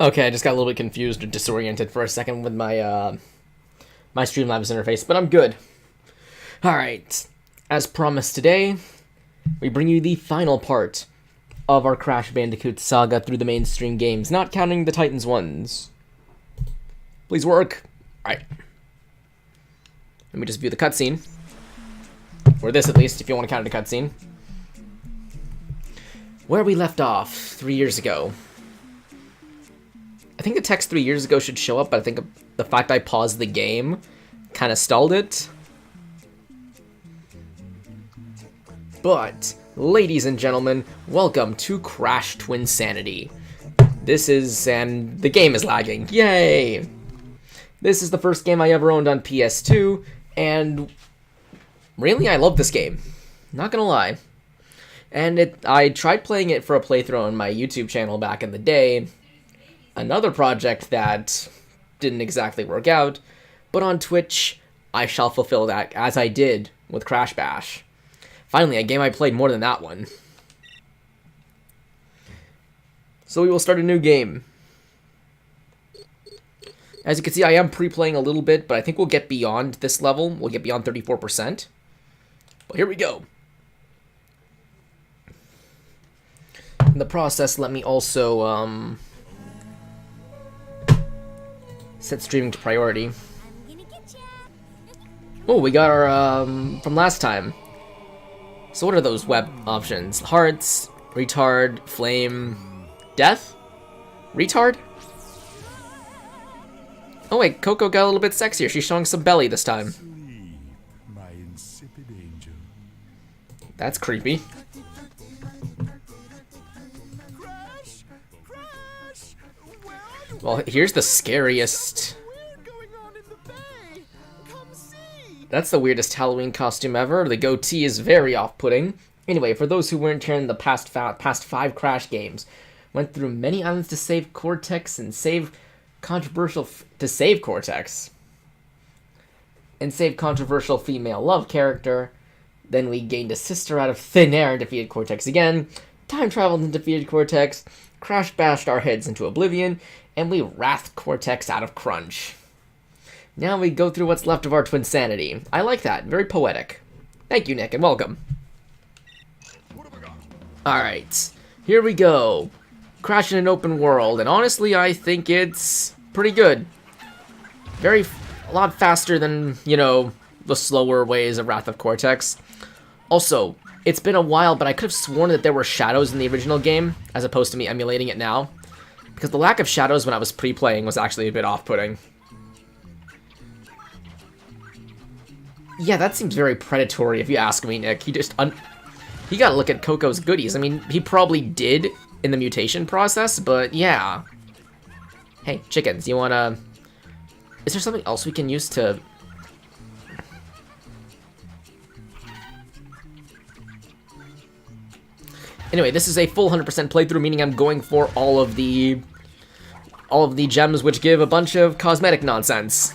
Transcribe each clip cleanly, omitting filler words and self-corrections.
Okay, I just got a little bit confused or disoriented for a second with my Streamlabs interface, but I'm good. All right, as promised today, we bring you the final part of our Crash Bandicoot saga through the mainstream games, not counting the Titans ones. Please work. All right. Let me just view the cutscene, or this at least, if you want to count it a cutscene. Where we left off 3 years ago. I think the text 3 years ago should show up, but I think the fact I paused the game kind of stalled it. But Ladies and gentlemen, welcome to Crash Twinsanity. And the game is lagging, yay! This is the first game I ever owned on PS2, and really, I love this game. Not gonna lie. And I tried playing it for a playthrough on my YouTube channel back in the day. Another project that didn't exactly work out, but on Twitch, I shall fulfill that, as I did with Crash Bash. Finally, a game I played more than that one. So we will start a new game. As you can see, I am pre-playing a little bit, but I think we'll get beyond this level. We'll get beyond 34%. But here we go. In the process, let me also set streaming to priority. Oh, we got our from last time. So what are those web options? Hearts, retard, flame, death? Retard? Oh wait, Coco got a little bit sexier. She's showing some belly this time. My insipid angel. That's creepy. Crash! Crash! Where are you? Well, here's the scariest. Weird going on in the bay. Come see. That's the weirdest Halloween costume ever. The goatee is very off-putting. Anyway, for those who weren't here in the past 5 Crash games, went through many islands to save Cortex and save controversial female love character. Then we gained a sister out of thin air and defeated Cortex again. Time traveled and defeated Cortex. Crash bashed our heads into oblivion, and we wrathed Cortex out of Crunch. Now we go through what's left of our Twinsanity. I like that. Very poetic. Thank you, Nick, and welcome. Alright, here we go. Crash in an open world, and honestly, I think it's pretty good. A lot faster than, you know, the slower ways of Wrath of Cortex. Also, it's been a while, but I could have sworn that there were shadows in the original game, as opposed to me emulating it now. Because the lack of shadows when I was pre-playing was actually a bit off-putting. Yeah, that seems very predatory if you ask me, Nick. He gotta look at Coco's goodies. I mean, he probably did in the mutation process, but yeah. Hey, chickens, you wanna... Is there something else we can use to... Anyway, this is a full 100% playthrough, meaning I'm going for all of the gems which give a bunch of cosmetic nonsense.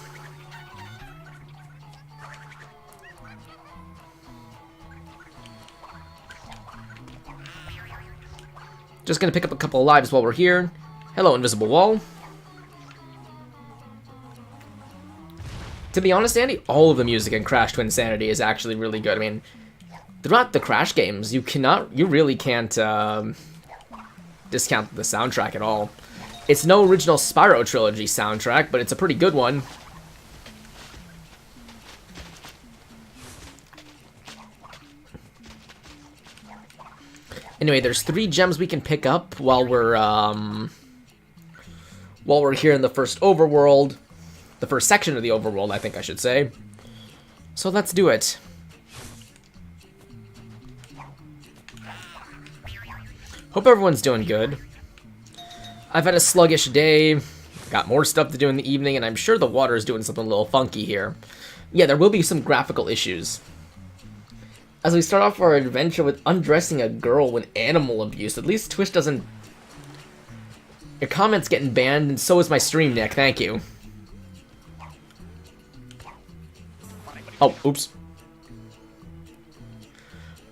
Just gonna pick up a couple of lives while we're here. Hello, invisible wall. To be honest, Andy, all of the music in Crash Twinsanity is actually really good. I mean, throughout the Crash games, you really can't discount the soundtrack at all. It's no original Spyro Trilogy soundtrack, but it's a pretty good one. Anyway, there's 3 gems we can pick up while we're here in the first overworld. The first section of the overworld, I think I should say. So let's do it. Hope everyone's doing good. I've had a sluggish day, got more stuff to do in the evening, and I'm sure the water is doing something a little funky here. Yeah, there will be some graphical issues. As we start off our adventure with undressing a girl with animal abuse, at least Twitch doesn't... Your comment's getting banned, and so is my stream, Nick. Thank you. Oh, oops.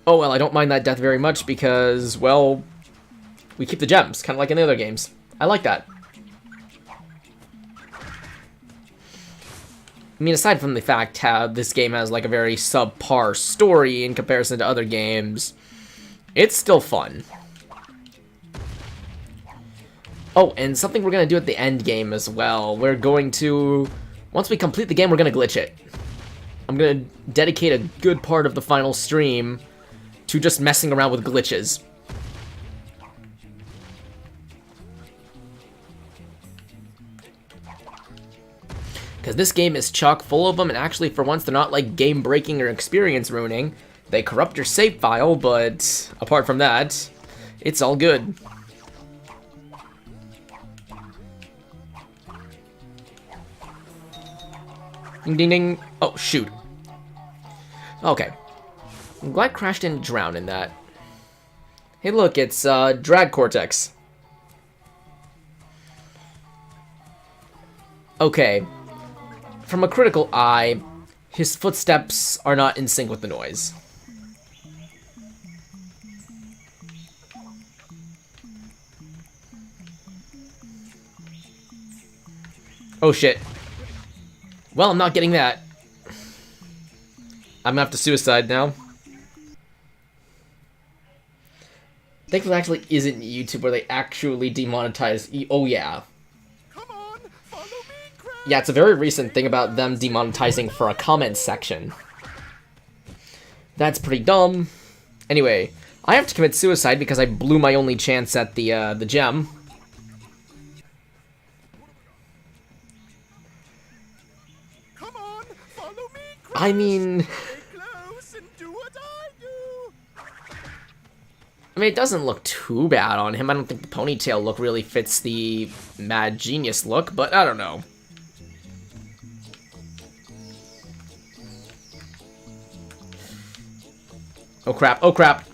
Oh, well, I don't mind that death very much because, well, we keep the gems, kind of like in the other games. I like that. I mean, aside from the fact how this game has, like, a very subpar story in comparison to other games, it's still fun. Oh, and something we're going to do at the end game as well. We're going to... Once we complete the game, we're going to glitch it. I'm going to dedicate a good part of the final stream to just messing around with glitches. Because this game is chock full of them, and actually, for once, they're not like game-breaking or experience-ruining. They corrupt your save file, but apart from that, it's all good. Ding ding ding. Oh, shoot. Okay. I'm glad Crash didn't drown in that. Hey look, it's Drag Cortex. Okay. From a critical eye, his footsteps are not in sync with the noise. Oh shit. Well, I'm not getting that. I'm gonna have to suicide now. Thankfully, actually isn't YouTube where they actually demonetize. Oh yeah. Come on, follow me, Crash. Yeah, it's a very recent thing about them demonetizing for a comment section. That's pretty dumb. Anyway, I have to commit suicide because I blew my only chance at the gem. Come on, follow me, Crash. I mean, Stay close and do what I do. it doesn't look too bad on him. I don't think the ponytail look really fits the mad genius look, but I don't know. Oh crap, oh crap.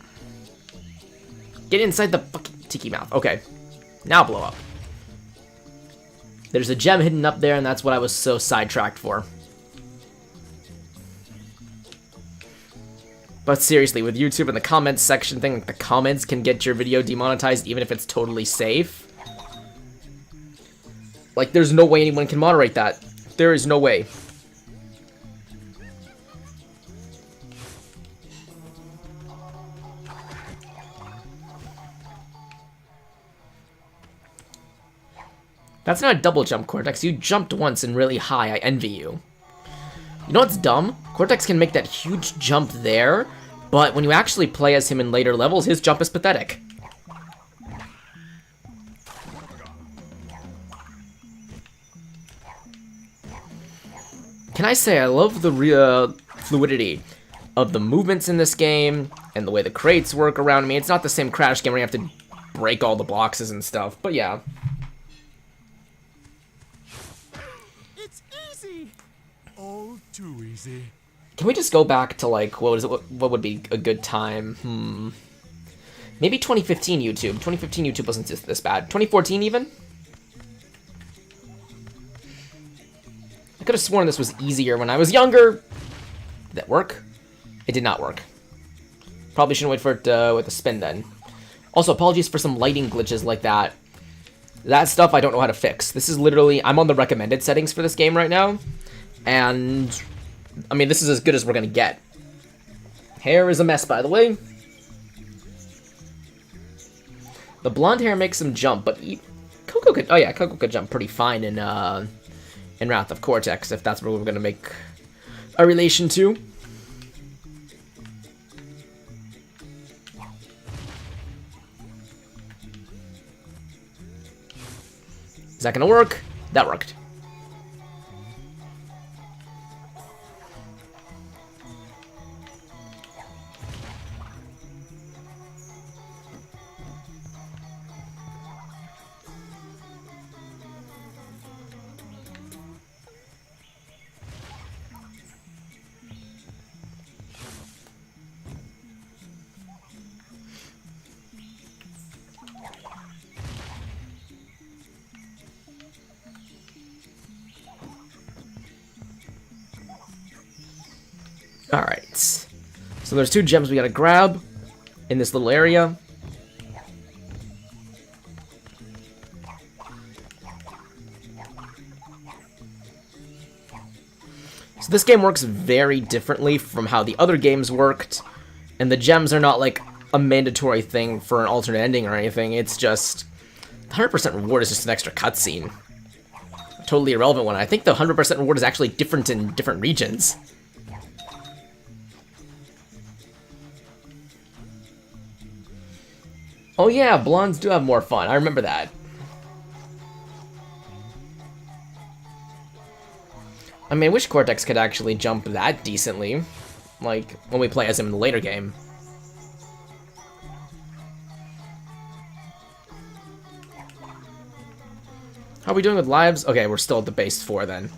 Get inside the fucking tiki mouth. Okay, now blow up. There's a gem hidden up there, and that's what I was so sidetracked for. But seriously, with YouTube and the comments section thing, like the comments can get your video demonetized even if it's totally safe. Like, there's no way anyone can moderate that. There is no way. That's not a double jump, Cortex. You jumped once and really high. I envy you. You know what's dumb? Cortex can make that huge jump there, but when you actually play as him in later levels, his jump is pathetic. Can I say I love the fluidity of the movements in this game and the way the crates work around me. It's not the same Crash game where you have to break all the boxes and stuff, but yeah. It's easy. All too easy. Can we just go back to, like, what would be a good time? Maybe 2015 YouTube. 2015 YouTube wasn't this bad. 2014 even? I could have sworn this was easier when I was younger. Did that work? It did not work. Probably shouldn't wait for it with a spin then. Also, apologies for some lighting glitches like that. That stuff I don't know how to fix. This is literally, I'm on the recommended settings for this game right now. And, I mean, this is as good as we're gonna get. Hair is a mess, by the way. The blonde hair makes him jump, but Coco could, oh yeah, Coco could jump pretty fine in Wrath of Cortex, if that's what we're gonna make a relation to. Is that gonna work? That worked. Alright. So there's 2 gems we gotta grab in this little area. So this game works very differently from how the other games worked, and the gems are not like a mandatory thing for an alternate ending or anything. It's just 100% reward is just an extra cutscene. A totally irrelevant one. I think the 100% reward is actually different in different regions. Oh yeah, blondes do have more fun. I remember that. I mean, I wish Cortex could actually jump that decently. like, when we play as him in the later game. How are we doing with lives? Okay, we're still at the base 4 then.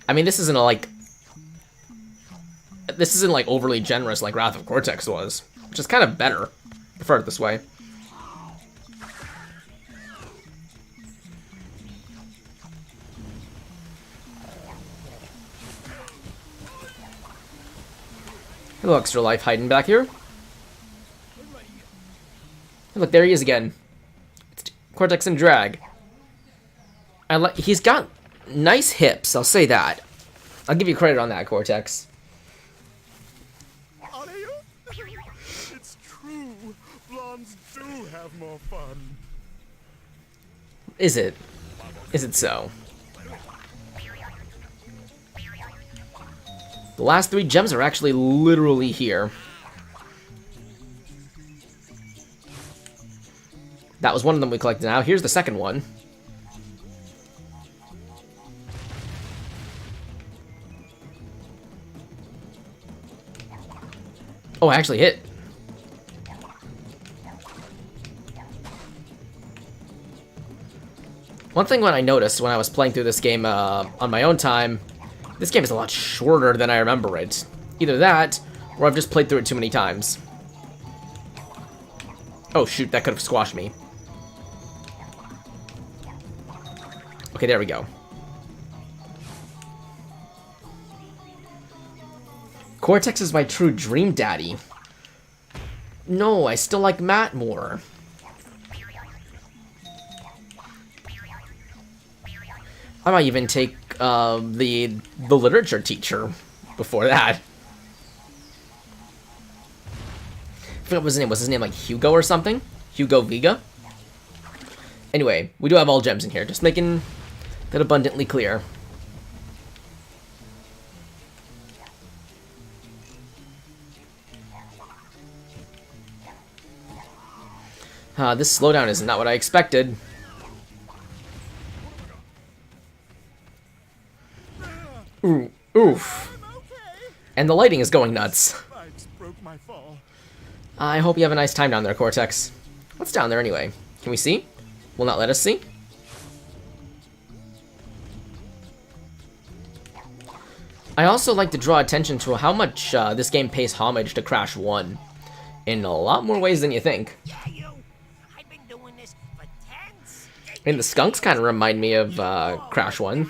I mean, this isn't like overly generous like Wrath of Cortex was, which is kind of better. I prefer it this way. Hello, Extra Life hiding back here. Hey, look, there he is again. It's Cortex and Drag. He's got nice hips, I'll say that. I'll give you credit on that, Cortex. Are you? It's true. Blondes do have more fun. Is it? Is it so? The last 3 gems are actually literally here. That was one of them we collected now. Here's the second one. Oh, I actually hit. One thing when I noticed when I was playing through this game on my own time, this game is a lot shorter than I remember it. Either that, or I've just played through it too many times. Oh shoot, that could have squashed me. Okay, there we go. Cortex is my true dream daddy. No, I still like Matt more. I might even take the literature teacher before that. I forgot what his name was. His name like Hugo or something? Hugo Vega? Anyway, we do have all gems in here, just making that abundantly clear. This slowdown is not what I expected. Ooh, oof. And the lighting is going nuts. I hope you have a nice time down there, Cortex. What's down there anyway? Can we see? Will not let us see? I also like to draw attention to how much this game pays homage to Crash 1. In a lot more ways than you think. Yeah, you. I've been doing this for 10 And the skunks kind of remind me of Crash 1.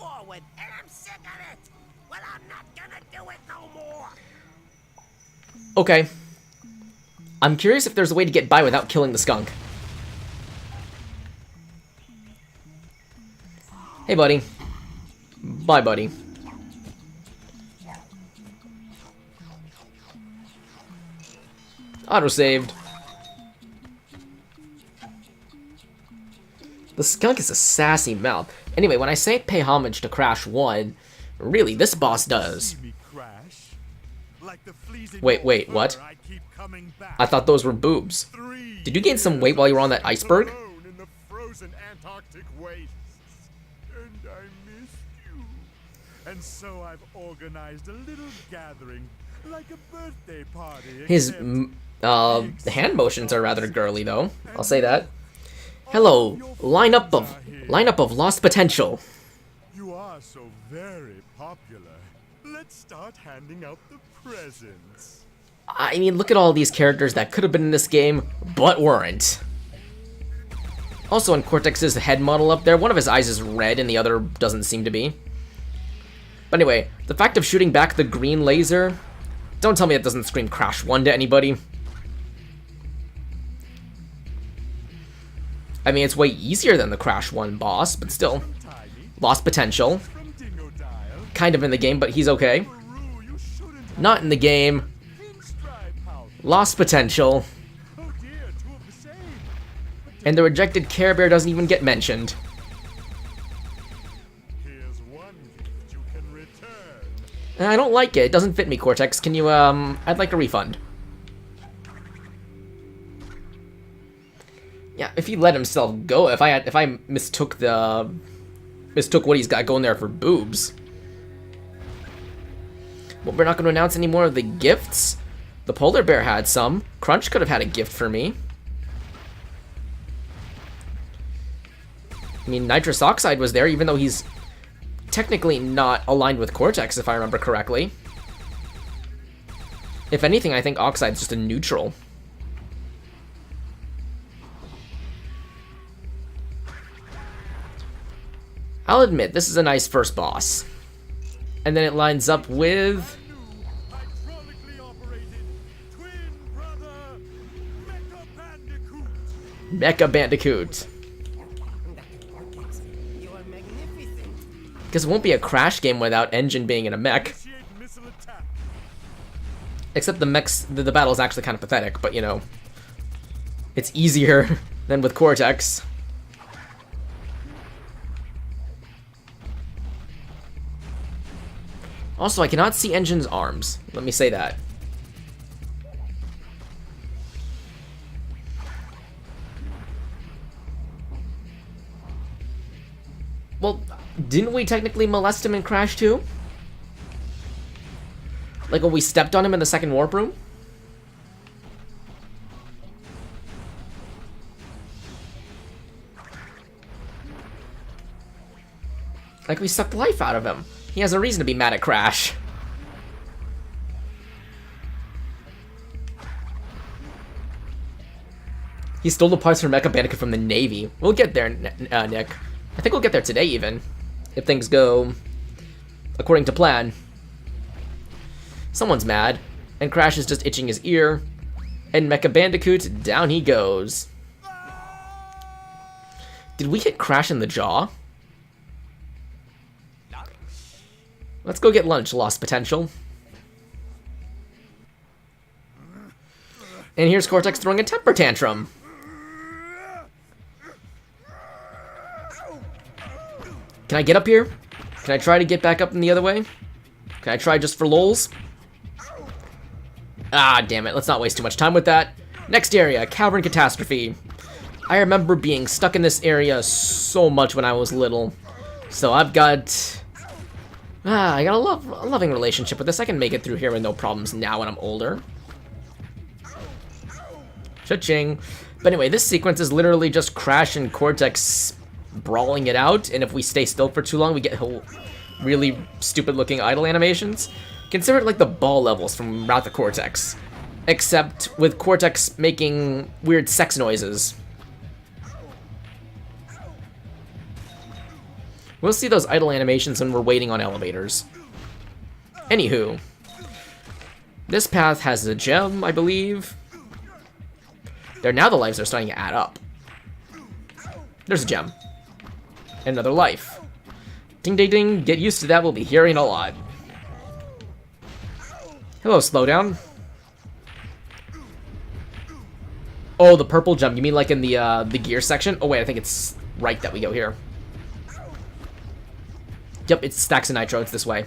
forward, and I'm sick of it. Well, I'm not gonna do it no more. Okay. I'm curious if there's a way to get by without killing the skunk. Hey, buddy. Bye, buddy. Auto-saved. The skunk is a sassy mouth. Anyway, when I say pay homage to Crash 1, really, this boss does. Wait, what? I thought those were boobs. Did you gain some weight while you were on that iceberg? In the frozen Antarctic wastes. And I missed you. And so I've organized a little gathering, like a birthday party. His hand motions are rather girly, though. I'll say that. Hello, lineup of lost potential. You are so very popular. Let's start handing out the presents. I mean, look at all these characters that could have been in this game, but weren't. Also, on Cortex's head model up there, one of his eyes is red and the other doesn't seem to be. But anyway, the fact of shooting back the green laser, don't tell me it doesn't scream Crash 1 to anybody. I mean, it's way easier than the Crash 1 boss, but still. Lost potential. Kind of in the game, but he's okay. Not in the game. Lost potential. And the rejected Care Bear doesn't even get mentioned. I don't like it. It doesn't fit me, Cortex. Can you, I'd like a refund. Yeah, if he let himself go, if I mistook what he's got going there for boobs. Well, we're not going to announce any more of the gifts. The polar bear had some. Crunch could have had a gift for me. I mean, nitrous oxide was there, even though he's technically not aligned with Cortex, if I remember correctly. If anything, I think oxide's just a neutral. I'll admit, this is a nice first boss. And then it lines up with... hydraulically operated twin brother Mecha Bandicoot. Mecha Bandicoot. You are magnificent. Because it won't be a Crash game without Engine being in a mech. Initiate missile attack. Except the mechs, the battle is actually kind of pathetic, but you know, it's easier than with Cortex. Also, I cannot see Engine's arms. Let me say that. Well, didn't we technically molest him in Crash 2? Like when we stepped on him in the second warp room? Like we sucked life out of him. He has a reason to be mad at Crash. He stole the parts for Mecha Bandicoot from the Navy. We'll get there, Nick. I think we'll get there today, even. If things go according to plan. Someone's mad. And Crash is just itching his ear. And Mecha Bandicoot, down he goes. Did we hit Crash in the jaw? Let's go get lunch, Lost Potential. And here's Cortex throwing a temper tantrum. Can I get up here? Can I try to get back up in the other way? Can I try just for lols? Ah, damn it. Let's not waste too much time with that. Next area, Cavern Catastrophe. I remember being stuck in this area so much when I was little. So I've got... I got a loving relationship with this. I can make it through here with no problems now when I'm older. Cha-ching. But anyway, this sequence is literally just Crash and Cortex brawling it out, and if we stay still for too long, we get really stupid-looking idle animations. Consider it like the ball levels from Wrath of Cortex, except with Cortex making weird sex noises. We'll see those idle animations when we're waiting on elevators. Anywho, this path has a gem, I believe. There, now the lives are starting to add up. There's a gem. Another life. Ding ding ding, get used to that, we'll be hearing a lot. Hello, slowdown. Oh, the purple gem, you mean like in the gear section? Oh wait, I think it's right that we go here. Yep, it's stacks of nitro, it's this way.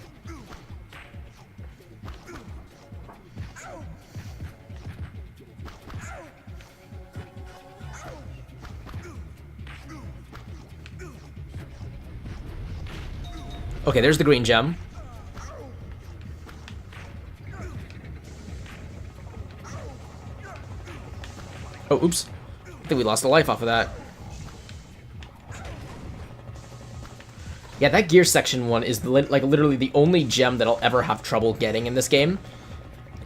Okay, there's the green gem. Oh, oops. I think we lost a life off of that. Yeah, that gear section one is like literally the only gem that I'll ever have trouble getting in this game.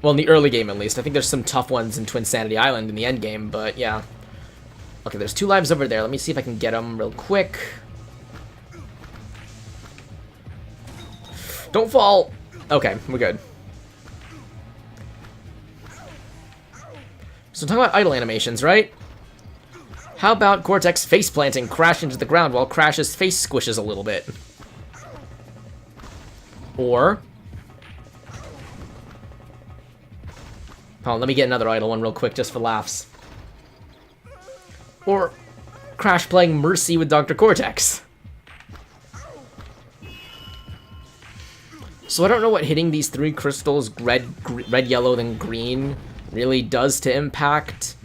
Well, in the early game at least. I think there's some tough ones in Twinsanity Island in the end game, but yeah. Okay, there's 2 lives over there. Let me see if I can get them real quick. Don't fall! Okay, we're good. So talking about idle animations, right? How about Cortex face planting Crash into the ground while Crash's face squishes a little bit? Or... oh, let me get another idle one real quick just for laughs. Or Crash playing Mercy with Dr. Cortex. So I don't know what hitting these 3 crystals, red, yellow, then green, really does to impact,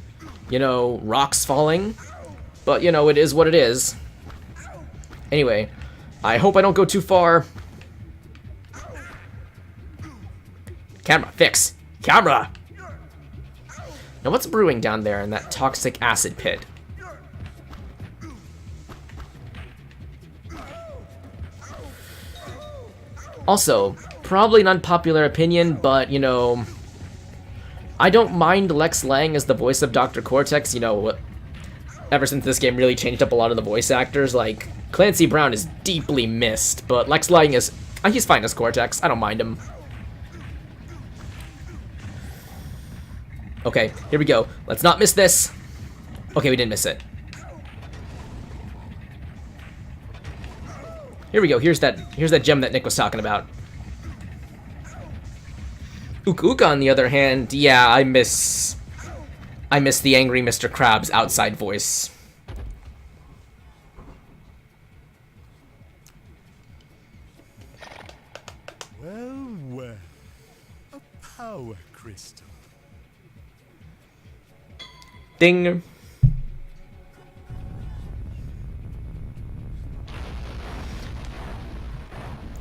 you know, rocks falling. But, you know, it is what it is. Anyway, I hope I don't go too far. Camera, fix. Camera! Now what's brewing down there in that toxic acid pit? Also, probably an unpopular opinion, but, you know, I don't mind Lex Lang as the voice of Dr. Cortex, you know, ever since this game really changed up a lot of the voice actors. Like, Clancy Brown is deeply missed, but Lex Lang is, he's fine as Cortex, I don't mind him. Okay, here we go, let's not miss this. Okay, we didn't miss it. Here we go, here's that gem that Nick was talking about. Ook Ook, on the other hand, yeah, I miss the angry Mr. Krabs outside voice. Well, well. A power crystal. Ding.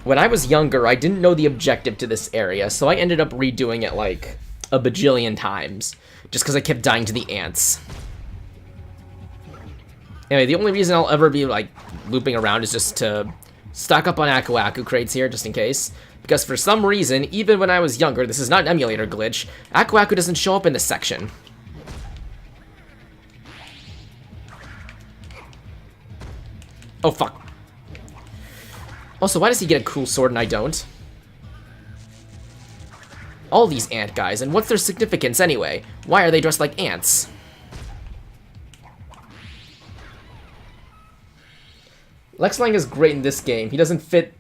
When I was younger, I didn't know the objective to this area, so I ended up redoing it like a bajillion times, just because I kept dying to the ants. Anyway, the only reason I'll ever be like looping around is just to stock up on Aku Aku crates here, just in case. Because for some reason, even when I was younger, this is not an emulator glitch, Aku Aku doesn't show up in this section. Oh, fuck. Also, why does he get a cool sword and I don't? All these ant guys, and what's their significance anyway? Why are they dressed like ants? Lex Lang is great in this game. He doesn't fit...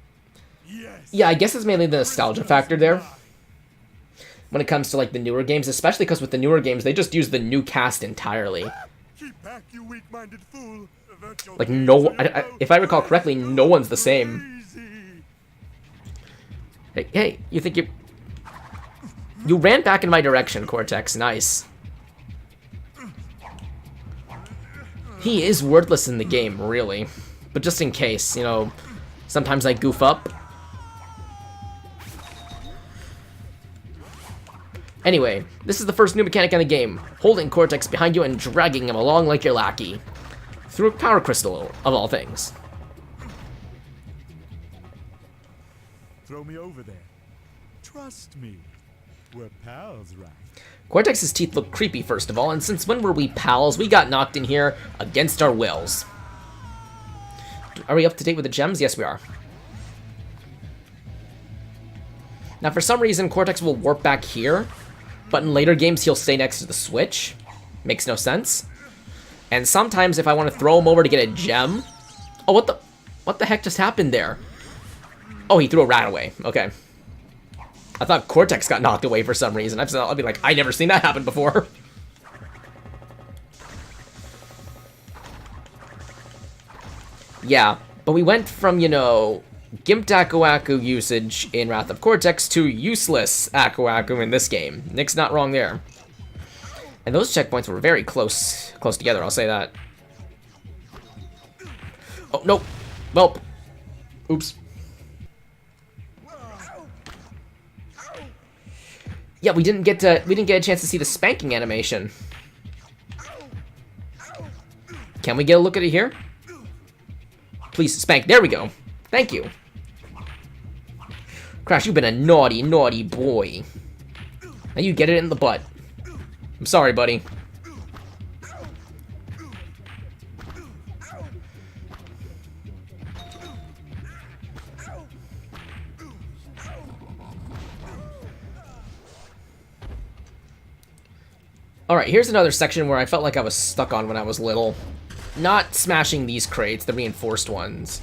Yeah, I guess it's mainly the nostalgia factor there. When it comes to, like, the newer games, especially because with the newer games, they just use the new cast entirely. Like, no... if I recall correctly, no one's the same. Hey, you think you... You ran back in my direction, Cortex. Nice. He is worthless in the game, really. But just in case, you know, sometimes I goof up. Anyway, this is the first new mechanic in the game. Holding Cortex behind you and dragging him along like your lackey. Through a power crystal, of all things. Throw me over there. Trust me. We're pals, right? Cortex's teeth look creepy, first of all, and since when were we pals? We got knocked in here against our wills. Are we up to date with the gems? Yes, we are. Now, for some reason, Cortex will warp back here, but in later games, he'll stay next to the switch. Makes no sense. And sometimes, if I want to throw him over to get a gem... Oh, what the heck just happened there? Oh, he threw a rat away. Okay. I thought Cortex got knocked away for some reason. I'll be like, I never seen that happen before. Yeah, but we went from, you know, gimped Aku Aku usage in Wrath of Cortex to useless Aku Aku in this game. Nick's not wrong there. And those checkpoints were very close together, I'll say that. Oh, no. Well, oops. Yeah, we didn't get a chance to see the spanking animation. Can we get a look at it here? Please spank. There we go. Thank you. Crash, you've been a naughty, naughty boy. Now you get it in the butt. I'm sorry, buddy. Alright, here's another section where I felt like I was stuck on when I was little. Not smashing these crates, the reinforced ones.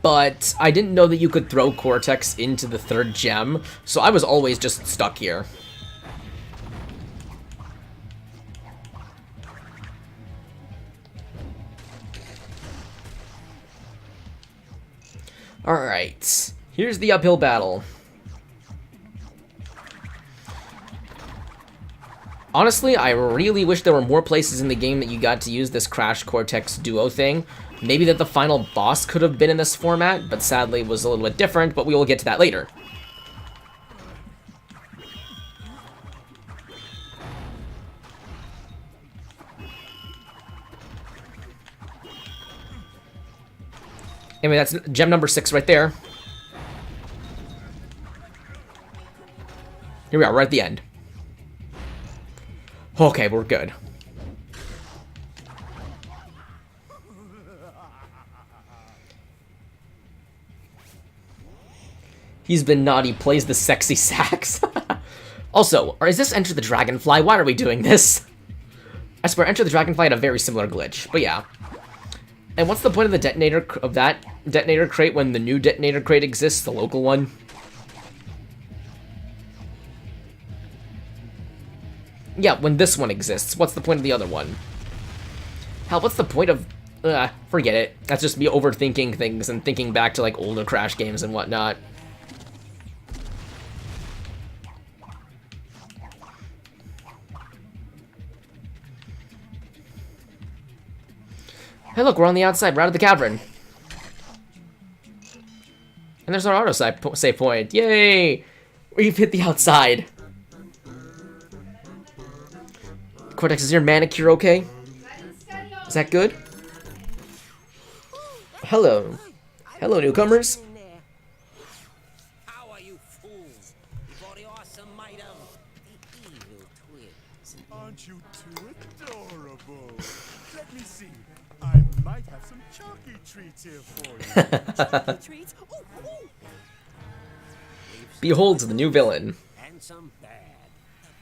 But I didn't know that you could throw Cortex into the third gem, so I was always just stuck here. Alright, here's the uphill battle. Honestly, I really wish there were more places in the game that you got to use this Crash Cortex duo thing. Maybe that the final boss could have been in this format, but sadly was a little bit different, but we will get to that later. Anyway, that's gem number 6 right there. Here we are, right at the end. Okay, we're good. He's been naughty, plays the sexy sax. Also, or is this Enter the Dragonfly? Why are we doing this? I swear, Enter the Dragonfly had a very similar glitch, but yeah. And what's the point of the detonator, of that detonator crate when the new detonator crate exists, the local one? Yeah, when this one exists, what's the point of the other one? Hell, what's the point of... forget it. That's just me overthinking things and thinking back to, like, older Crash games and whatnot. Hey, look, we're on the outside. We're out of the cavern. And there's our auto-save point. Yay! We've hit the outside. Cortex, is your manicure okay? Is that good? Hello. Hello, newcomers. How are you fools? For the awesome might of the evil twins. Aren't you too adorable? Let me see. I might have some chalky treats here for you. Chalky treats? Ooh, ooh. Behold the new villain. And some bad.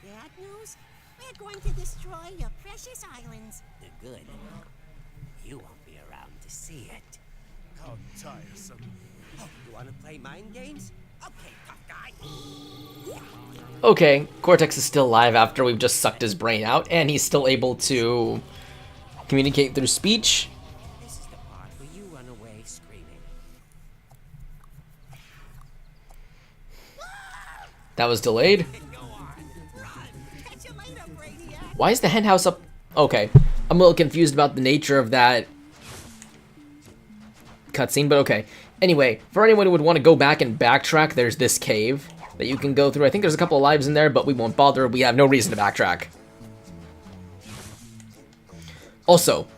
The bad news? We're going to destroy your precious islands. The good. You won't be around to see it. How tiresome. Oh, you want to play mind games? Okay, tough guy. Okay, Cortex is still alive after we've just sucked his brain out, and he's still able to communicate through speech. This is the part where you run away screaming. That was delayed. Go on, run. Catch you later, Brainiac. Why is the hen house up? Okay, I'm a little confused about the nature of that cutscene, but okay. Anyway, for anyone who would want to go back and backtrack, there's this cave that you can go through. I think there's a couple of lives in there, but we won't bother. We have no reason to backtrack. Also,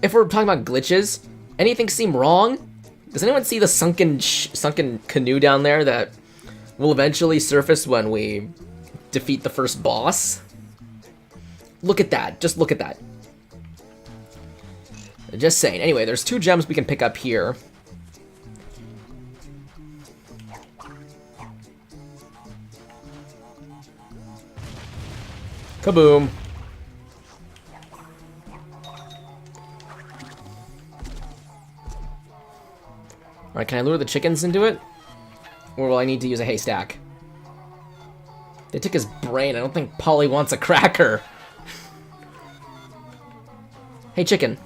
if we're talking about glitches, anything seem wrong? Does anyone see the sunken canoe down there that will eventually surface when we defeat the first boss? Look at that. Just look at that. Just saying. Anyway, there's 2 gems we can pick up here. Kaboom. Alright, can I lure the chickens into it? Or will I need to use a haystack? They took his brain. I don't think Polly wants a cracker. Hey, chicken.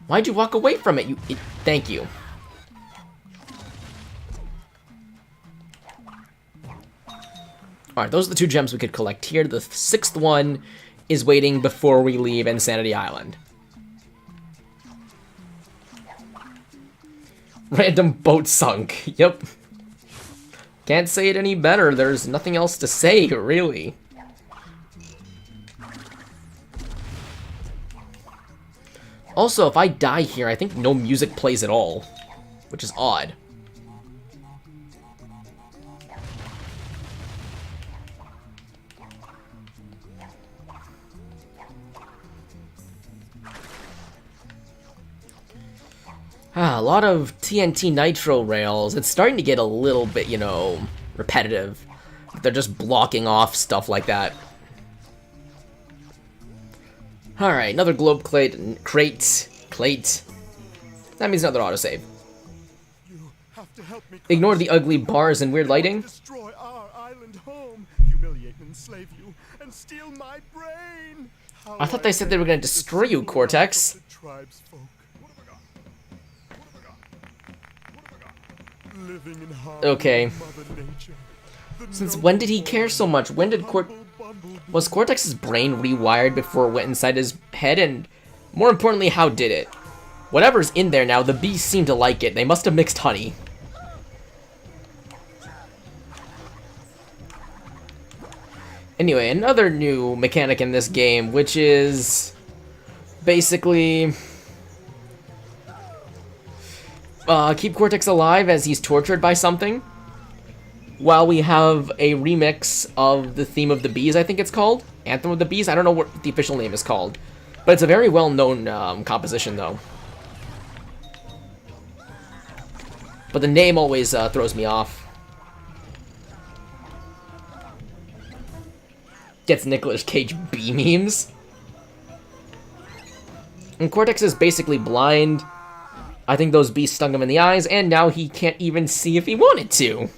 Why'd you walk away from it? Thank you. Alright, those are the 2 gems we could collect here. The 6th one is waiting before we leave Insanity Island. Random boat sunk. Yep. Can't say it any better. There's nothing else to say, really. Also, if I die here, I think no music plays at all, which is odd. A lot of TNT Nitro rails. It's starting to get a little bit, you know, repetitive. They're just blocking off stuff like that. Alright, another globe crate. That means another autosave. You have to help me. Ignore the ugly bars and weird lighting. Destroy our island home, humiliate and enslave you, and steal my brain. How I thought they said they were going to destroy you, Cortex. The tribesfolk. Living in harmony Okay. with Mother Nature. The Since noble when did he care so much? When did was Cortex's brain rewired before it went inside his head? And more importantly, how did it? Whatever's in there now, the bees seem to like it. They must have mixed honey. Anyway, another new mechanic in this game, which is basically keep Cortex alive as he's tortured by something, while we have a remix of the theme of the bees, I think it's called. Anthem of the Bees? I don't know what the official name is called. But it's a very well-known composition, though. But the name always throws me off. Gets Nicolas Cage bee memes. And Cortex is basically blind. I think those bees stung him in the eyes, and now he can't even see if he wanted to.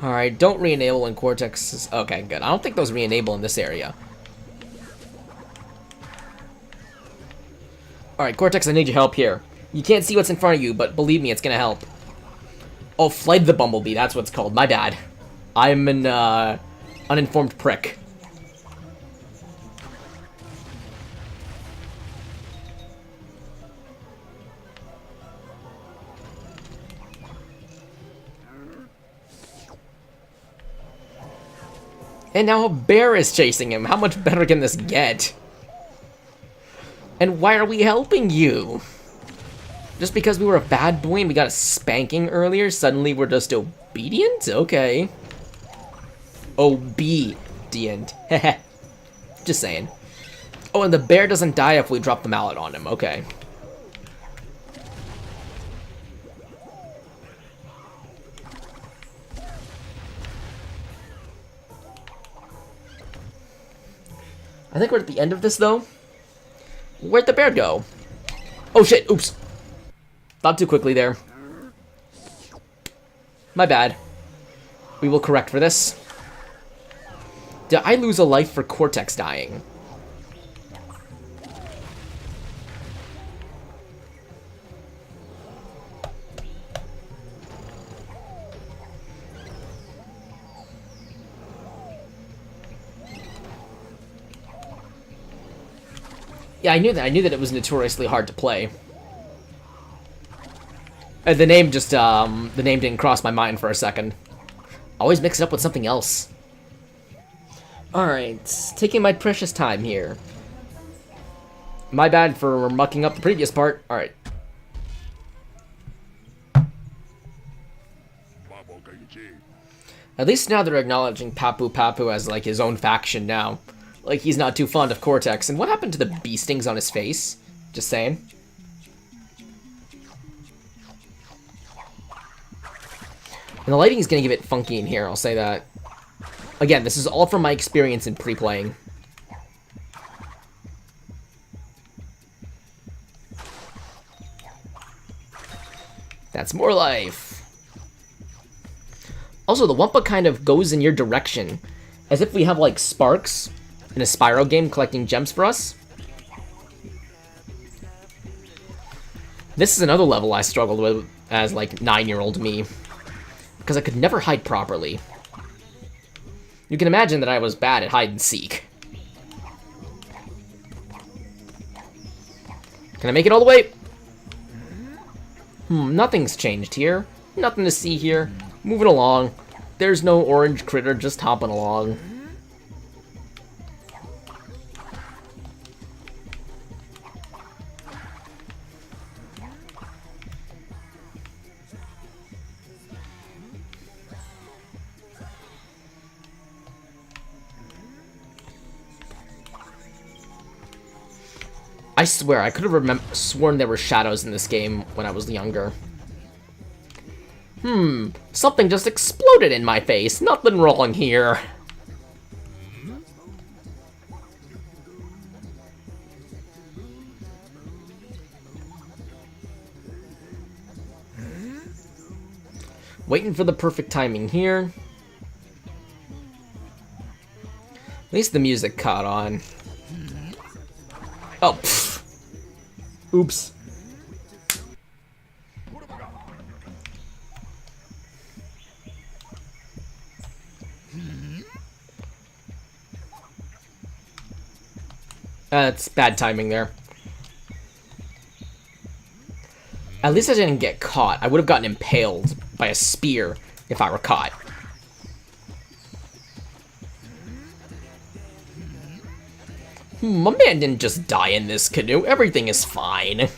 Alright, don't re-enable when Cortex is... Okay, good. I don't think those re-enable in this area. Alright, Cortex, I need your help here. You can't see what's in front of you, but believe me, it's gonna help. Oh, Flight of the Bumblebee, that's what it's called. My bad. I'm an, uninformed prick. And now a bear is chasing him. How much better can this get? And why are we helping you? Just because we were a bad boy and we got a spanking earlier, suddenly we're just obedient? Okay. Obedient. Heh. Just saying. Oh, and the bear doesn't die if we drop the mallet on him. Okay. I think we're at the end of this, though. Where'd the bear go? Oh, shit. Oops. Not too quickly there. My bad. We will correct for this. Did I lose a life for Cortex dying? Yeah, I knew that. I knew that it was notoriously hard to play. The name just, the name didn't cross my mind for a second. Always mix it up with something else. Alright, taking my precious time here. My bad for mucking up the previous part. Alright. At least now they're acknowledging Papu Papu as, like, his own faction now. Like, he's not too fond of Cortex. And what happened to the bee stings on his face? Just saying. And the lighting is going to get a bit funky in here, I'll say that. Again, this is all from my experience in pre-playing. That's more life. Also, the Wumpa kind of goes in your direction. As if we have, like, sparks in a Spyro game collecting gems for us. This is another level I struggled with as, like, 9-year-old me. Because I could never hide properly. You can imagine that I was bad at hide and seek. Can I make it all the way? Nothing's changed here. Nothing to see here. Moving along. There's no orange critter just hopping along. I swear, I could have sworn there were shadows in this game when I was younger. Something just exploded in my face. Nothing wrong here. Waiting for the perfect timing here. At least the music caught on. Oh, pfft. Oops. That's bad timing there. At least I didn't get caught. I would have gotten impaled by a spear if I were caught. My man didn't just die in this canoe. Everything is fine.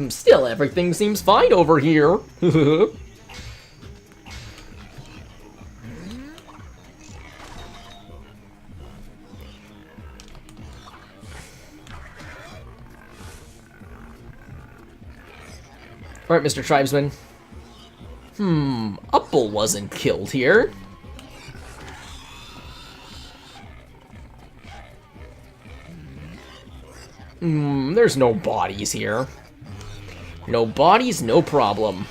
Still, everything seems fine over here. Alright, Mr. Tribesman. Upple wasn't killed here. There's no bodies here. No bodies, no problem.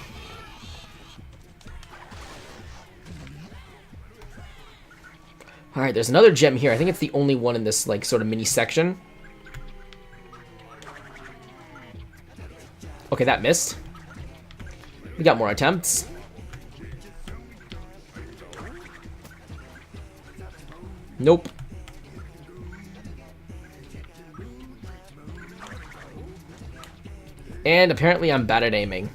Alright, there's another gem here. I think it's the only one in this, like, sort of mini section. Okay, that missed. We got more attempts. Nope. And apparently I'm bad at aiming.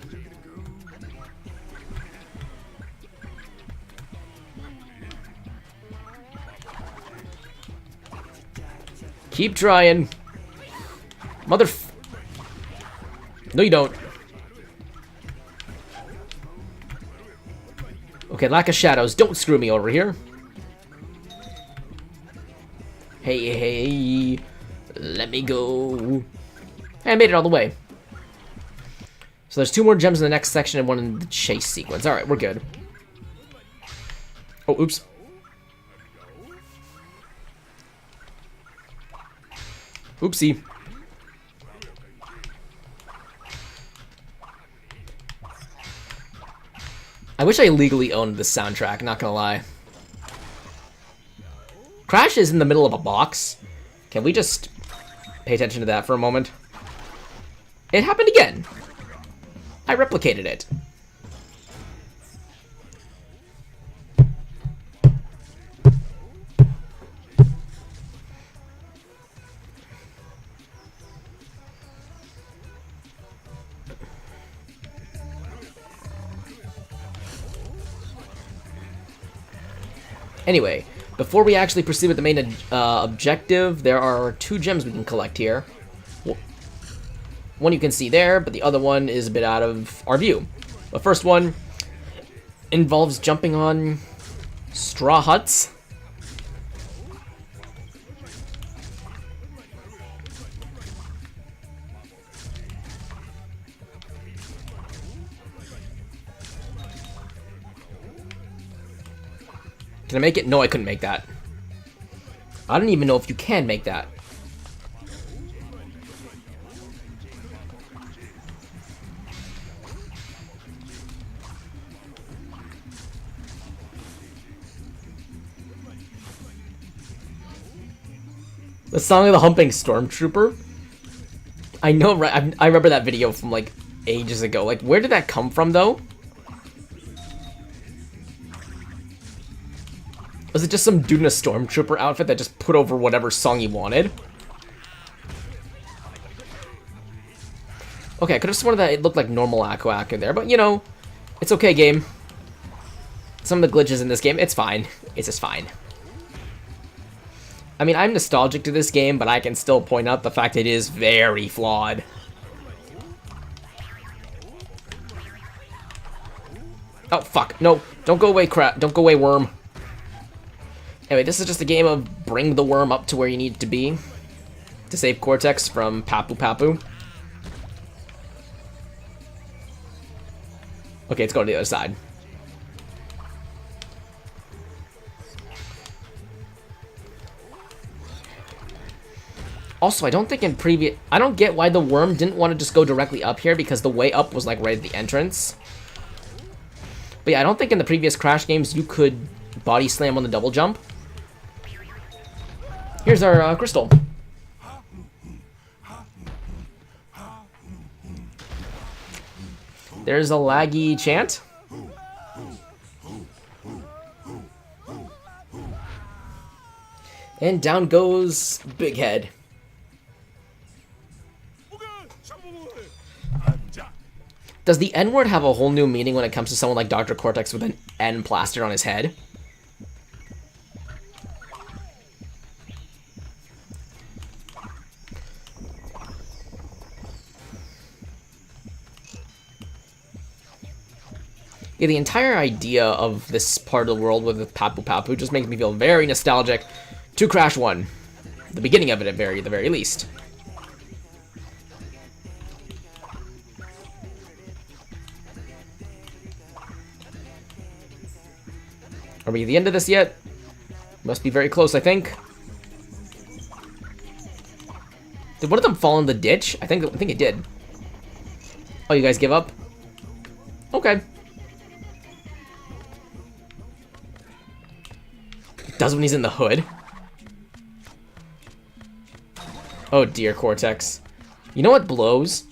Keep trying. No, you don't. Okay, lack of shadows. Don't screw me over here. Hey. Let me go. Hey, I made it all the way. So there's 2 more gems in the next section and 1 in the chase sequence. Alright, we're good. Oh, oops. Oopsie. I wish I legally owned this soundtrack, not gonna lie. Crash is in the middle of a box. Can we just pay attention to that for a moment? It happened again. I replicated it. Anyway, before we actually proceed with the main objective, there are 2 gems we can collect here. One you can see there, but the other one is a bit out of our view. The first one involves jumping on straw huts. Can I make it? No, I couldn't make that. I don't even know if you can make that. The Song of the Humping Stormtrooper? I know, right? I remember that video from, like, ages ago. Like, where did that come from, though? Was it just some dude in a Stormtrooper outfit that just put over whatever song he wanted? Okay, I could have sworn that it looked like normal Aquac in there, but, you know, it's okay, game. Some of the glitches in this game, it's fine. It's just fine. I mean, I'm nostalgic to this game, but I can still point out the fact it is very flawed. Oh, fuck. No, don't go away, crap. Don't go away, worm. Anyway, this is just a game of bring the worm up to where you need it to be to save Cortex from Papu Papu. Okay, let's go to the other side. Also, I don't think in previous... I don't get why the worm didn't want to just go directly up here, because the way up was, like, right at the entrance. But yeah, I don't think in the previous Crash games you could body slam on the double jump. Here's our crystal. There's a laggy chant. And down goes Big Head. Does the N-word have a whole new meaning when it comes to someone like Dr. Cortex with an N plastered on his head? Yeah, the entire idea of this part of the world with Papu Papu just makes me feel very nostalgic to Crash 1. The beginning of it, at the very least. Are we at the end of this yet? Must be very close, I think. Did one of them fall in the ditch? I think it did. Oh, you guys give up? Okay. Does when he's in the hood. Oh dear, Cortex. You know what blows?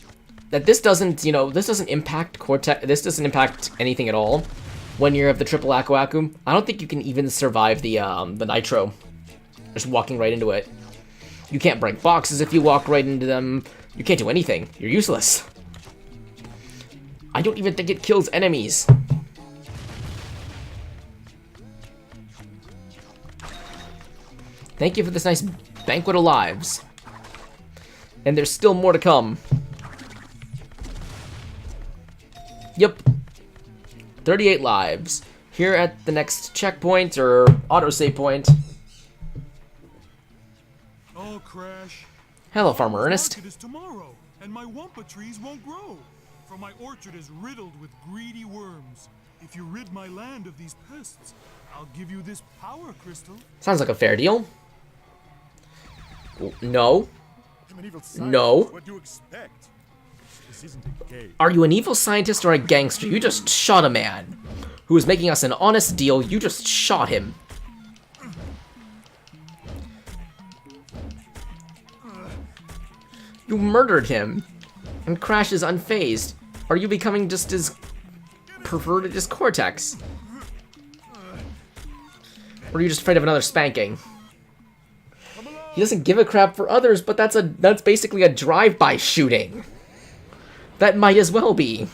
That this doesn't, this doesn't impact Cortex. This doesn't impact anything at all. When you're of the triple Aku Aku, I don't think you can even survive the nitro. Just walking right into it. You can't break boxes if you walk right into them. You can't do anything. You're useless. I don't even think it kills enemies. Thank you for this nice banquet of lives. And there's still more to come. Yep. 38 lives. Here at the next checkpoint, or autosave point. Oh, Crash. Hello, Farmer Ernest. Market is tomorrow, and my wampa trees won't grow, for my orchard is riddled with greedy worms. If you rid my land of these pests, I'll give you this power crystal. Sounds like a fair deal. No. I'm an evil scientist. No. What do you expect? This isn't a game. Are you an evil scientist or a gangster? You just shot a man who was making us an honest deal. You just shot him. You murdered him. And Crash is unfazed. Are you becoming just as perverted as Cortex? Or are you just afraid of another spanking? He doesn't give a crap for others, but that's basically a drive-by shooting. That might as well be.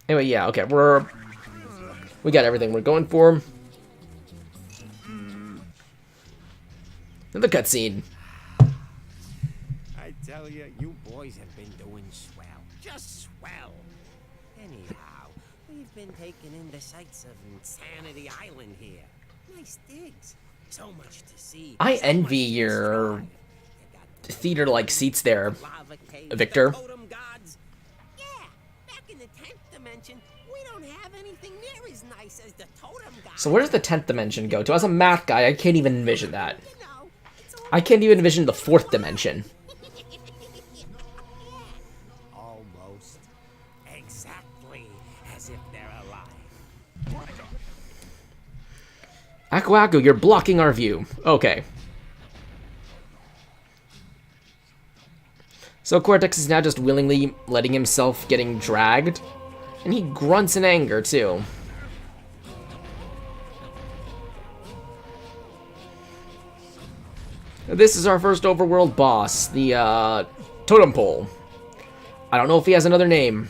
Anyway, yeah, okay, we got everything we're going for. And the cutscene. I tell you, you boys have been doing swell. Just swell. Anyhow, we've been taking in the sights of Twinsanity Island here. Nice digs. So much to see. I envy your theater-like seats there, Lava caves, Victor. the totem gods. Yeah, back in the 10th dimension, we don't have anything near as nice as the totem guy. So where does the 10th dimension go to? As a math guy, I can't even envision that. You know, it's all I can't even envision the 4th dimension. Almost. Exactly as if they're alive. Aku Aku, you're blocking our view. Okay. So Cortex is now just willingly letting himself getting dragged. And he grunts in anger, too. This is our first overworld boss, the, Totem Pole. I don't know if he has another name.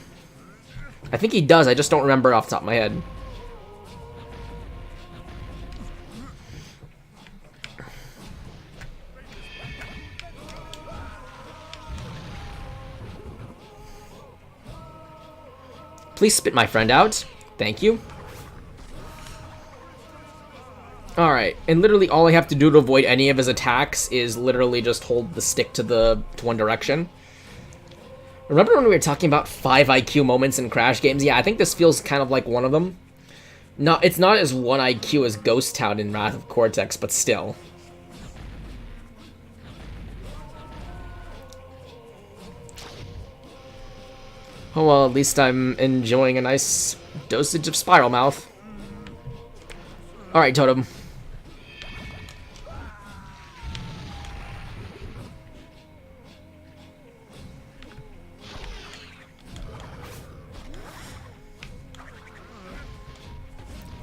I think he does, I just don't remember off the top of my head. Please spit my friend out. Thank you. Alright, and literally all I have to do to avoid any of his attacks is literally just hold the stick to one direction. Remember when we were talking about 5 IQ moments in Crash games? Yeah, I think this feels kind of like one of them. It's not as 1 IQ as Ghost Town in Wrath of Cortex, but still. Oh well, at least I'm enjoying a nice dosage of Spiral Mouth. Alright, Totem.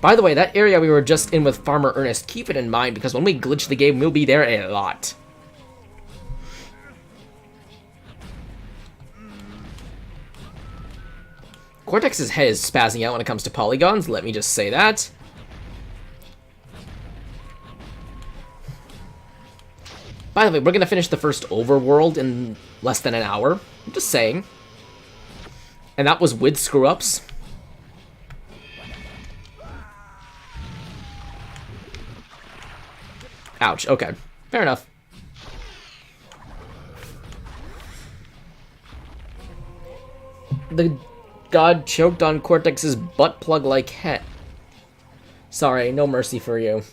By the way, that area we were just in with Farmer Ernest, keep it in mind, because when we glitch the game, we'll be there a lot. Cortex's head is spazzing out when it comes to polygons, let me just say that. By the way, we're gonna finish the first overworld in less than an hour. I'm just saying. And that was with screw-ups. Ouch, okay. Fair enough. The god choked on Cortex's butt plug like head. Sorry, no mercy for you.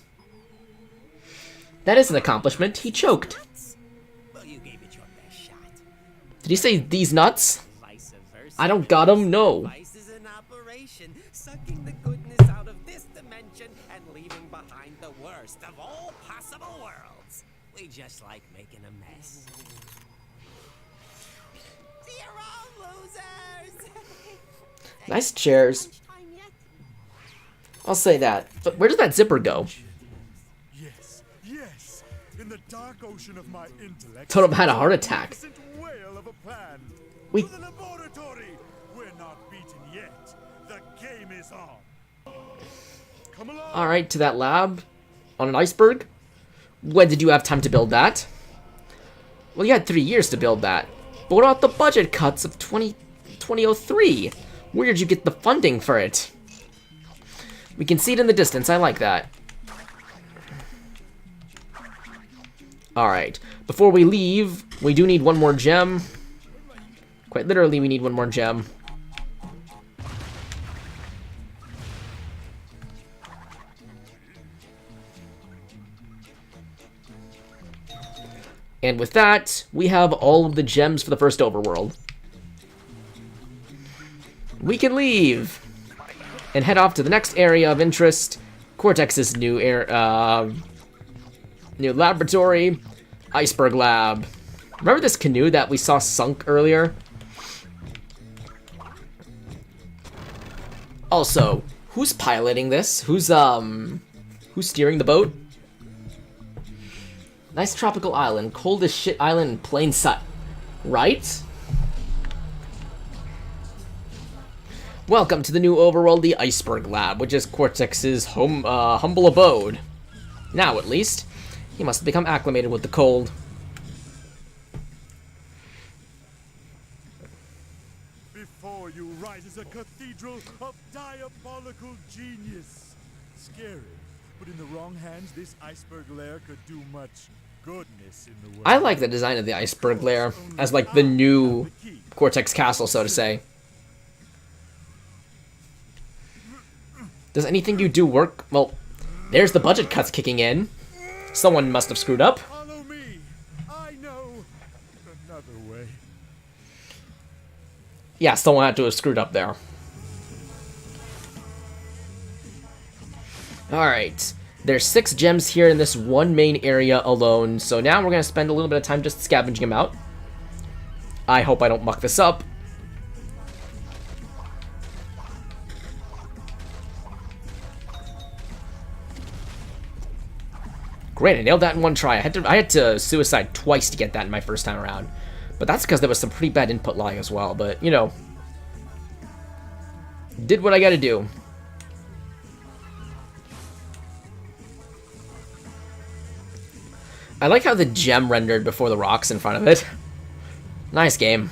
That is an accomplishment. He choked. Well, you gave it your best shot. Did he say these nuts? Vice versa. I don't got him, no. Vice is in operation, sucking the goodness out of this dimension and leaving behind the worst of all possible worlds. We just like making a mess. You're all losers. Nice chairs. Lunchtime yet? I'll say that. But where does that zipper go? Yes, yes. In the dark ocean of my intellect. Totem had a heart attack. magnificent whale of a plan. We- To the laboratory. We're not beaten yet. The game is on. Come along. Alright, to that lab. On an iceberg. When did you have time to build that? Well, you had 3 years to build that. But what about the budget cuts of 2003? Where did you get the funding for it? We can see it in the distance. I like that. Alright. Before we leave, we do need one more gem. Quite literally, we need one more gem. And with that, we have all of the gems for the first overworld. We can leave and head off to the next area of interest, Cortex's new new laboratory, Iceberg Lab. Remember this canoe that we saw sunk earlier? Also, who's piloting this? Who's steering the boat? Nice tropical island, cold as shit island in plain sight, right? Welcome to the new overworld, the Iceberg Lab, which is Cortex's humble abode. Now, at least, he must have become acclimated with the cold. Before you rises a cathedral of diabolical genius. Scary, but in the wrong hands, this iceberg lair could do much goodness in the world. I like the design of the Iceberg lair as like the new Cortex castle, so to say. Does anything you do work? Well, there's the budget cuts kicking in. Someone must have screwed up. Follow me. I know another way. Yeah, someone had to have screwed up there. Alright. There's 6 gems here in this one main area alone, so now we're going to spend a little bit of time just scavenging them out. I hope I don't muck this up. Great, I nailed that in one try. I had to suicide twice to get that in my first time around. But that's because there was some pretty bad input lag as well, but, you know. Did what I gotta do. I like how the gem rendered before the rocks in front of it. Nice game.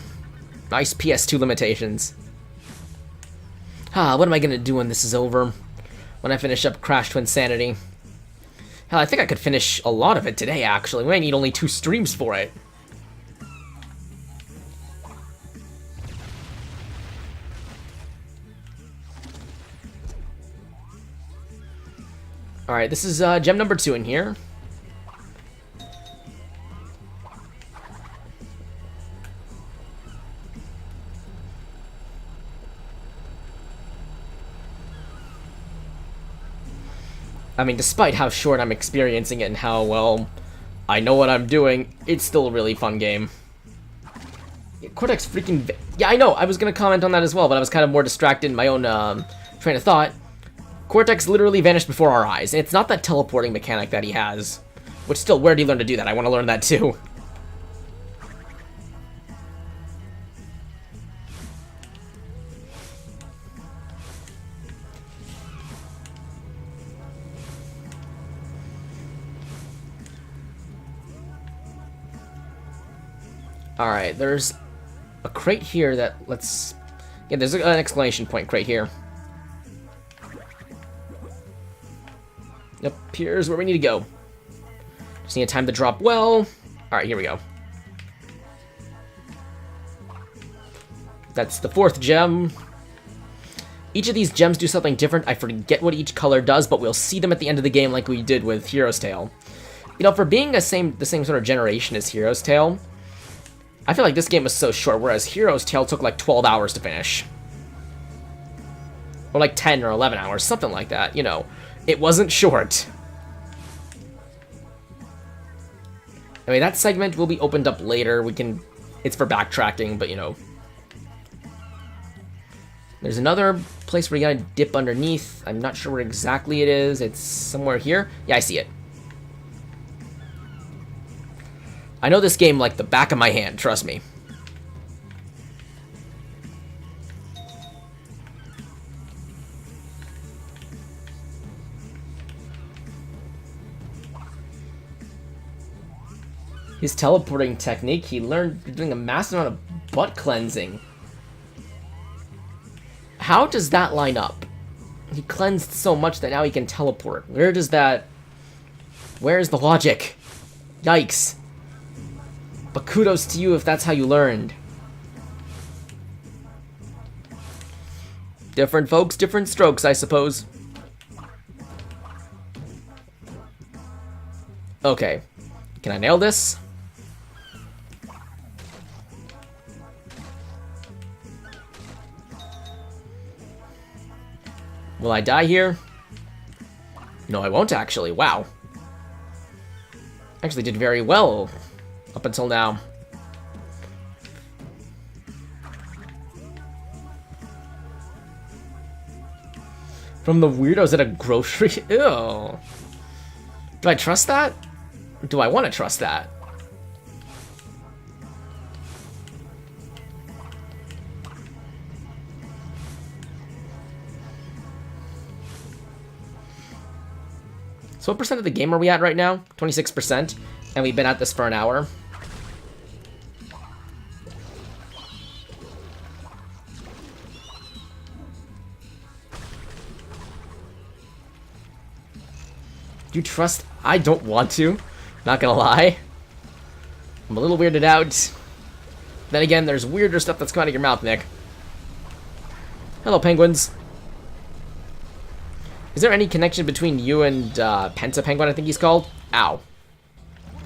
Nice PS2 limitations. What am I gonna do when this is over? When I finish up Crash Twinsanity? Hell, I think I could finish a lot of it today, actually. We might need only 2 streams for it. Alright, this is gem number 2 in here. I mean, despite how short I'm experiencing it and how, well, I know what I'm doing, it's still a really fun game. Cortex freaking... Yeah, I know, I was gonna comment on that as well, but I was kind of more distracted in my own train of thought. Cortex literally vanished before our eyes, and it's not that teleporting mechanic that he has. Which still, where do you learn to do that? I want to learn that too. Alright, there's a crate here that let's... Yeah, there's an exclamation point crate here. Yep, here's where we need to go. Just need time to drop well. Alright, here we go. That's the 4th gem. Each of these gems do something different. I forget what each color does, but we'll see them at the end of the game like we did with Hero's Tale. You know, for being the same sort of generation as Hero's Tale, I feel like this game was so short, whereas Hero's Tale took like 12 hours to finish. Or like 10 or 11 hours, something like that, you know. It wasn't short. Anyway, that segment will be opened up later. It's for backtracking, but you know. There's another place where you gotta dip underneath. I'm not sure where exactly it is. It's somewhere here. Yeah, I see it. I know this game like the back of my hand, trust me. His teleporting technique, he learned doing a massive amount of butt cleansing. How does that line up? He cleansed so much that now he can teleport. Where's the logic? Yikes. But kudos to you if that's how you learned. Different folks, different strokes, I suppose. Okay. Can I nail this? Will I die here? No, I won't actually. Wow. Actually did very well up until now. From the weirdos at a grocery... Ew. Do I trust that? Do I want to trust that? So what percent of the game are we at right now? 26%. And we've been at this for an hour. Do you trust? I don't want to. Not gonna lie. I'm a little weirded out. Then again, there's weirder stuff that's coming out of your mouth, Nick. Hello, penguins. Is there any connection between you and Penta Penguin, I think he's called? Ow.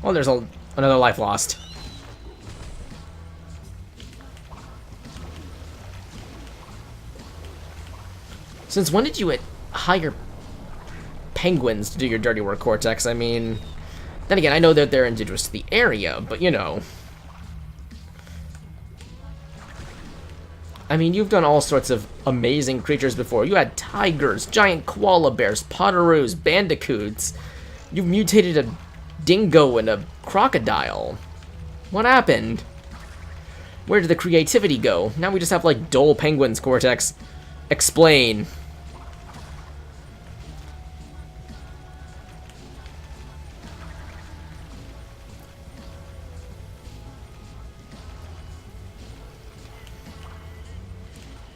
Well, there's another life lost. Since when did you hire penguins to do your dirty work, Cortex? I mean, then again, I know that they're indigenous to the area, but you know. I mean, you've done all sorts of amazing creatures before. You had tigers, giant koala bears, potoroos, bandicoots. You've mutated a dingo and a crocodile. What happened? Where did the creativity go? Now we just have, like, dull penguins, Cortex. Explain.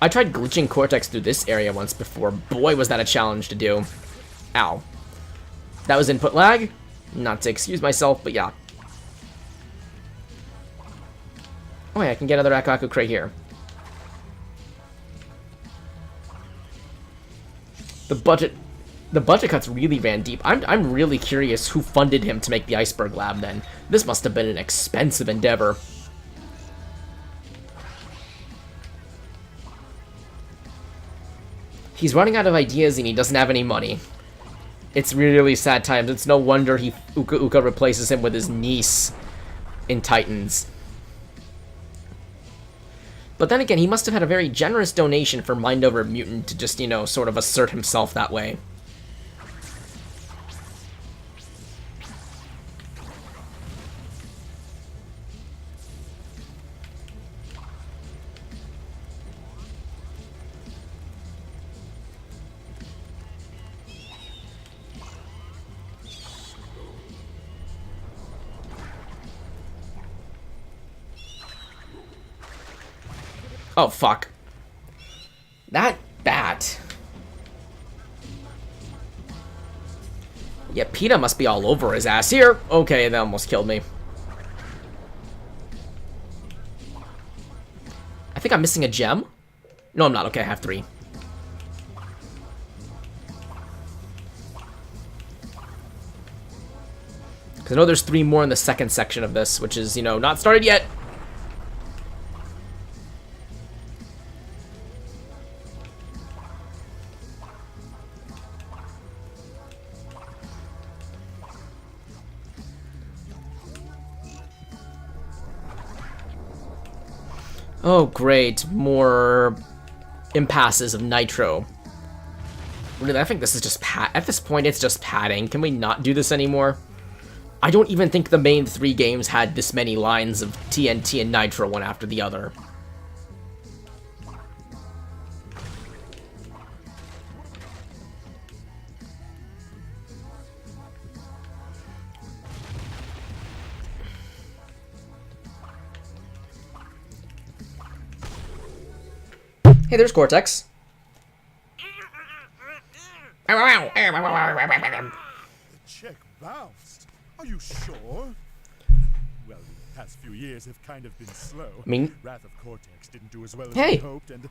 I tried glitching Cortex through this area once before. Boy, was that a challenge to do. Ow. That was input lag? Not to excuse myself, but yeah. Oh yeah, I can get another Aku crate here. The budget cuts really ran deep. I'm really curious who funded him to make the iceberg lab then. This must have been an expensive endeavor. He's running out of ideas and he doesn't have any money. It's really sad times. It's no wonder Uka Uka replaces him with his niece in Titans. But then again, he must have had a very generous donation for Mind Over Mutant to just, you know, sort of assert himself that way. Oh, fuck. That bat. Yeah, PETA must be all over his ass here. Okay, that almost killed me. I think I'm missing a gem. No, I'm not. Okay, I have 3. Because I know there's 3 more in the second section of this, which is, you know, not started yet. Oh, great. More impasses of nitro. Really, I think this is just at this point, it's just padding. Can we not do this anymore? I don't even think the main 3 games had this many lines of TNT and nitro one after the other. Hey, there's Cortex. The check bounced. Are you sure? Well, the past few years have kind of been slow. I mean, Wrath of Cortex didn't do as well as hey, we hoped, and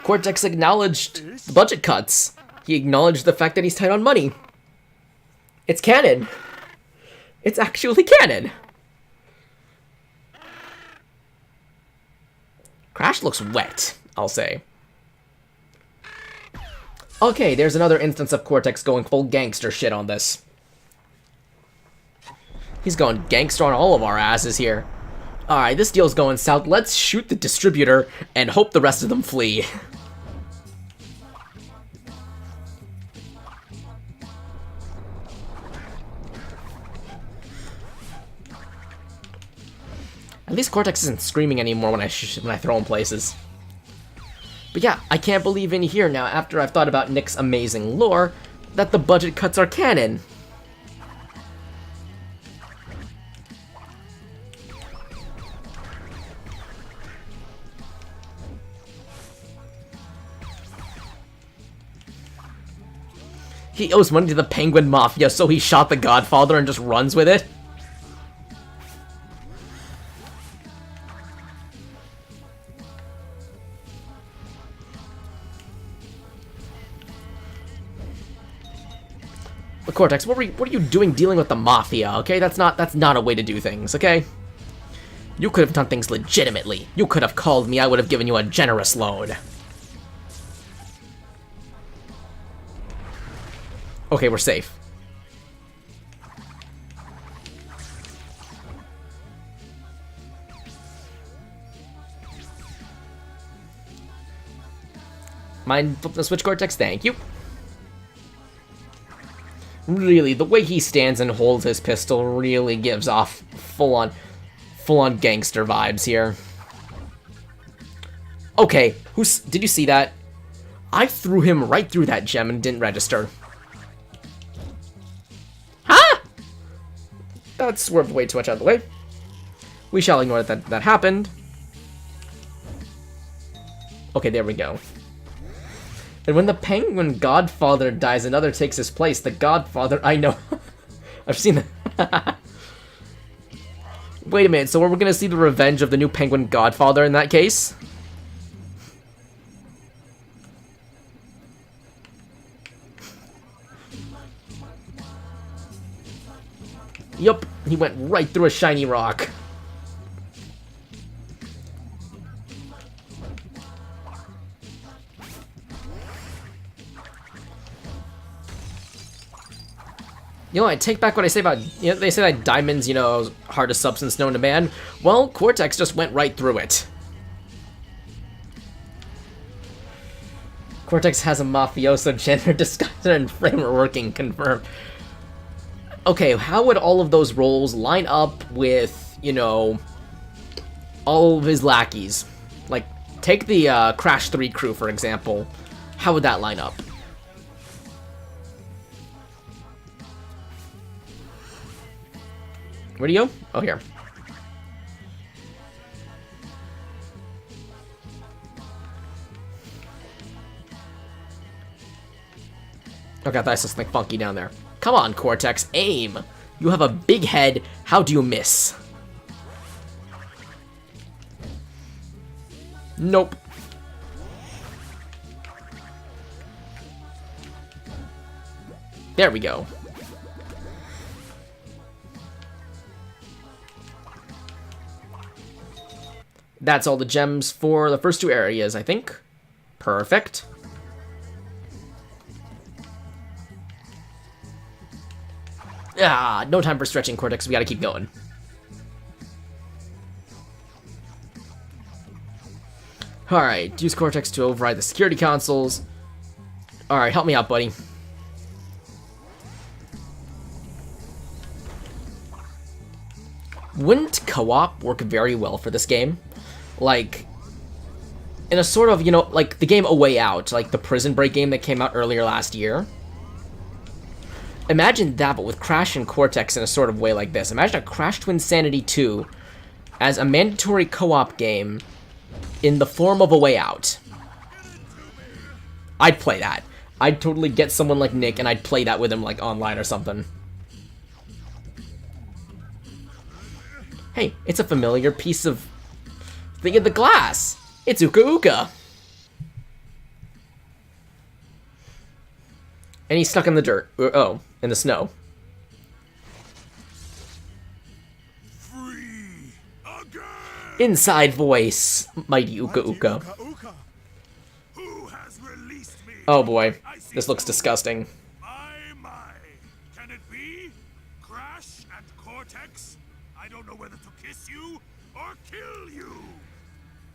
Cortex acknowledged the budget cuts. He acknowledged the fact that he's tight on money. It's canon. It's actually canon. Crash looks wet, I'll say. Okay, there's another instance of Cortex going full gangster shit on this. He's going gangster on all of our asses here. Alright, this deal's going south. Let's shoot the distributor and hope the rest of them flee. At least Cortex isn't screaming anymore when I throw him places. But yeah, I can't believe in here now, after I've thought about Nick's amazing lore, that the budget cuts are canon. He owes money to the Penguin Mafia, so he shot the Godfather and just runs with it. But Cortex, what are you doing dealing with the Mafia, okay? That's not a way to do things, okay? You could have done things legitimately. You could have called me, I would have given you a generous loan. Okay, we're safe. Mind flip the switch, Cortex? Thank you. Really, the way he stands and holds his pistol really gives off full-on gangster vibes here. Okay, did you see that? I threw him right through that gem and didn't register. Huh? That swerved way too much out of the way. We shall ignore that happened. Okay, there we go. And when the Penguin Godfather dies, another takes his place. The Godfather, I know. I've seen that. Wait a minute, so we're gonna see the revenge of the new Penguin Godfather in that case? Yup, he went right through a shiny rock. You know, I take back what I say about, you know, they say that diamonds, you know, hardest substance known to man. Well, Cortex just went right through it. Cortex has a mafioso gender disguise and framer working, confirmed. Okay, how would all of those roles line up with, you know, all of his lackeys? Like, take the Crash 3 crew, for example. How would that line up? Where'd he go? Oh, here. Okay, I thought I saw something funky down there. Come on, Cortex, aim! You have a big head, how do you miss? Nope. There we go. That's all the gems for the first 2 areas, I think. Perfect. Ah, no time for stretching, Cortex. We gotta keep going. Alright, use Cortex to override the security consoles. Alright, help me out, buddy. Wouldn't co-op work very well for this game? Like, in a sort of, you know, like the game A Way Out, like the Prison Break game that came out earlier last year. Imagine that, but with Crash and Cortex in a sort of way like this. Imagine a Crash Twinsanity 2 as a mandatory co-op game in the form of A Way Out. I'd play that. I'd totally get someone like Nick and I'd play that with him like online or something. Hey, it's a familiar piece of thing in the glass. It's Uka Uka. And he's stuck in the dirt. Oh, in the snow. Free again. Inside voice, mighty Uka Uka. Who has released me? Oh boy, this looks disgusting. My. Can it be? Crash and Cortex? I don't know whether to kiss you or kill you.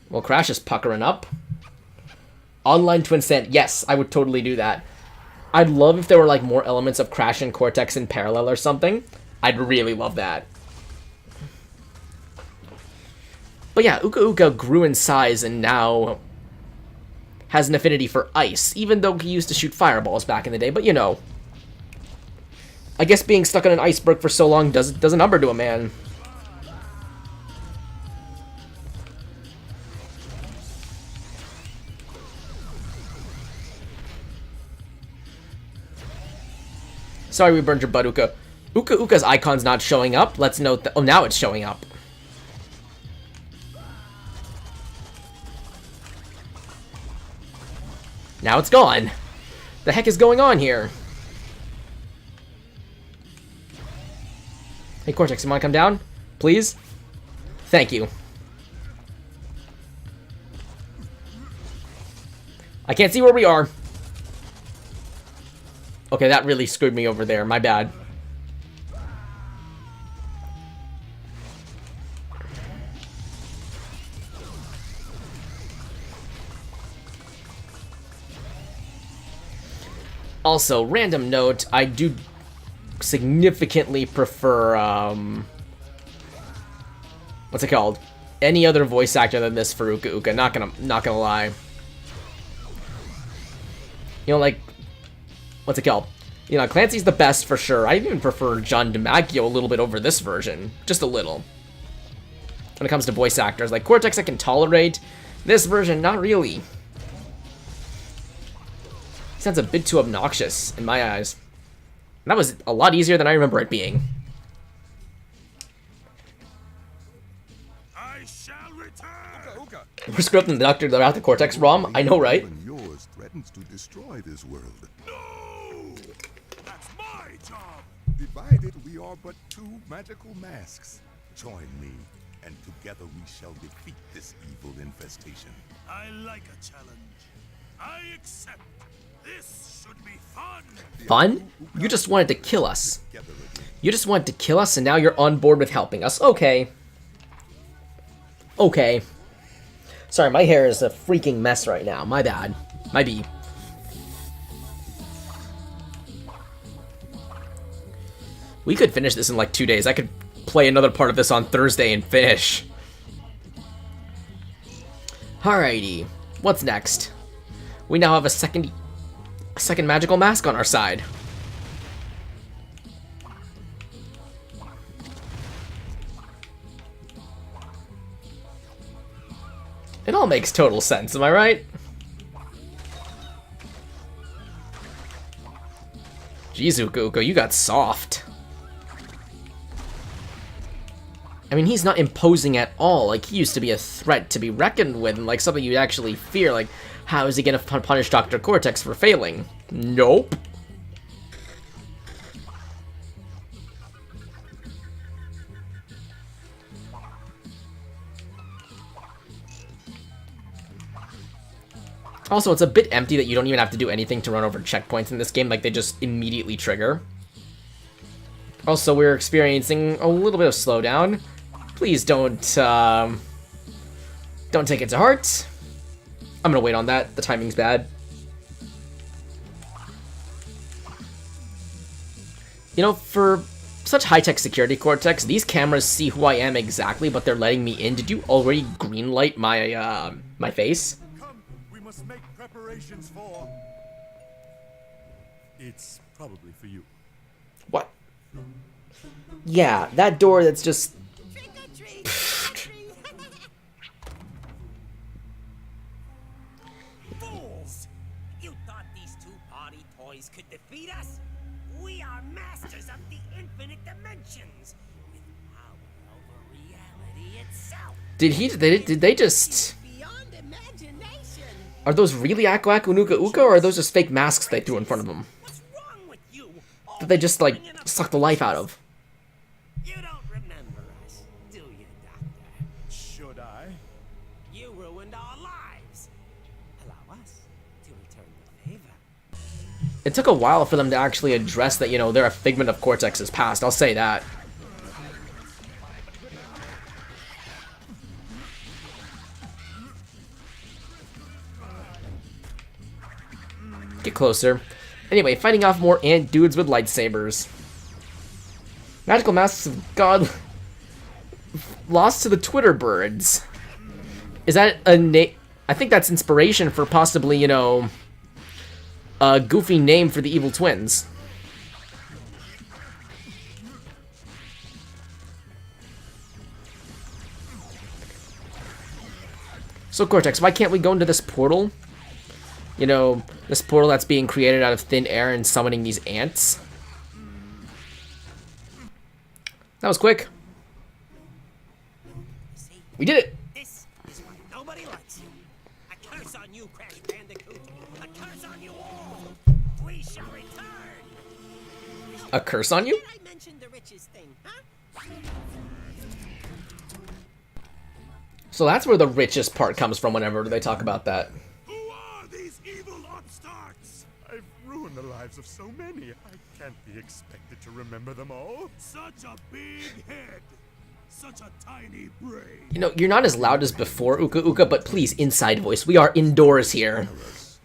Well, Crash is puckering up. Online Twinsanity. Yes, I would totally do that. I'd love if there were like more elements of Crash and Cortex in parallel or something. I'd really love that. But yeah, Uka Uka grew in size and now has an affinity for ice, even though he used to shoot fireballs back in the day, but you know. I guess being stuck on an iceberg for so long does a number to a man. Sorry we burned your butt, Uka. Uka Uka's icon's not showing up. Let's note that. Oh, now it's showing up. Now it's gone. The heck is going on here? Hey, Cortex, you want to come down? Please? Thank you. I can't see where we are. Okay, that really screwed me over there. My bad. Also, random note, I do significantly prefer, what's it called? Any other voice actor than this for Uka Uka. Not gonna lie. You know, like, what's it called? You know, Clancy's the best for sure. I even prefer John DiMaggio a little bit over this version. Just a little. When it comes to voice actors. Like, Cortex I can tolerate. This version, not really. He sounds a bit too obnoxious in my eyes. And that was a lot easier than I remember it being. I shall return. We're scripting the Doctor about the Cortex ROM. I know, right? Even yours threatens to destroy this world. No! That's my job. Divided, we are but 2 magical masks. Join me, and together we shall defeat this evil infestation. I like a challenge. I accept. This should be fun. Fun? You just wanted to kill us. You just wanted to kill us, and now you're on board with helping us. Okay. Okay. Sorry, my hair is a freaking mess right now. My bad. My B. We could finish this in like 2 days. I could play another part of this on Thursday and finish. Alrighty. What's next? We now have a second magical mask on our side. It all makes total sense, am I right? Jeez, Uka, you got soft. I mean, he's not imposing at all. Like, he used to be a threat to be reckoned with, and like something you'd actually fear. Like, how is he gonna punish Dr. Cortex for failing? Nope. Also, it's a bit empty that you don't even have to do anything to run over checkpoints in this game. Like, they just immediately trigger. Also, we're experiencing a little bit of slowdown. Please don't take it to heart. I'm gonna wait on that. The timing's bad. You know, for such high-tech security, Cortex, these cameras see who I am exactly, but they're letting me in. Did you already greenlight my, my face? Must make preparations for. It's probably for you. What? Yeah, that door that's just. Trick or treat! Fools! You thought these two party toys could defeat us? We are masters of the infinite dimensions, with power over reality itself. Did they just? Are those really Aku Aku and Uka Uka, or are those just fake masks they threw in front of them? What's wrong with you? That they just, like, suck the life out of? You don't remember us, do you, Doctor? Should I? You ruined our lives. Allow us to return the favor. It took a while for them to actually address that, you know, they're a figment of Cortex's past. I'll say that. Get closer. Anyway, fighting off more ant dudes with lightsabers. Magical masks of God lost to the Twitter birds. Is that a I think that's inspiration for possibly, you know, a goofy name for the evil twins. So Cortex, why can't we go into this portal? You know, this portal that's being created out of thin air and summoning these ants. That was quick. See, We did it! this is why nobody likes you. A curse on you, Crash Bandicoot. A curse on you all. We shall return. A curse on you? Did I mention the richest thing, huh? So that's where the richest part comes from whenever they talk about that. Who are these evil upstarts? I've ruined the lives of so many. I can't be expected to remember them all. Such a big head. Such a tiny brain. You know, you're not as loud as before, Uka Uka, but please, inside voice. We are indoors here.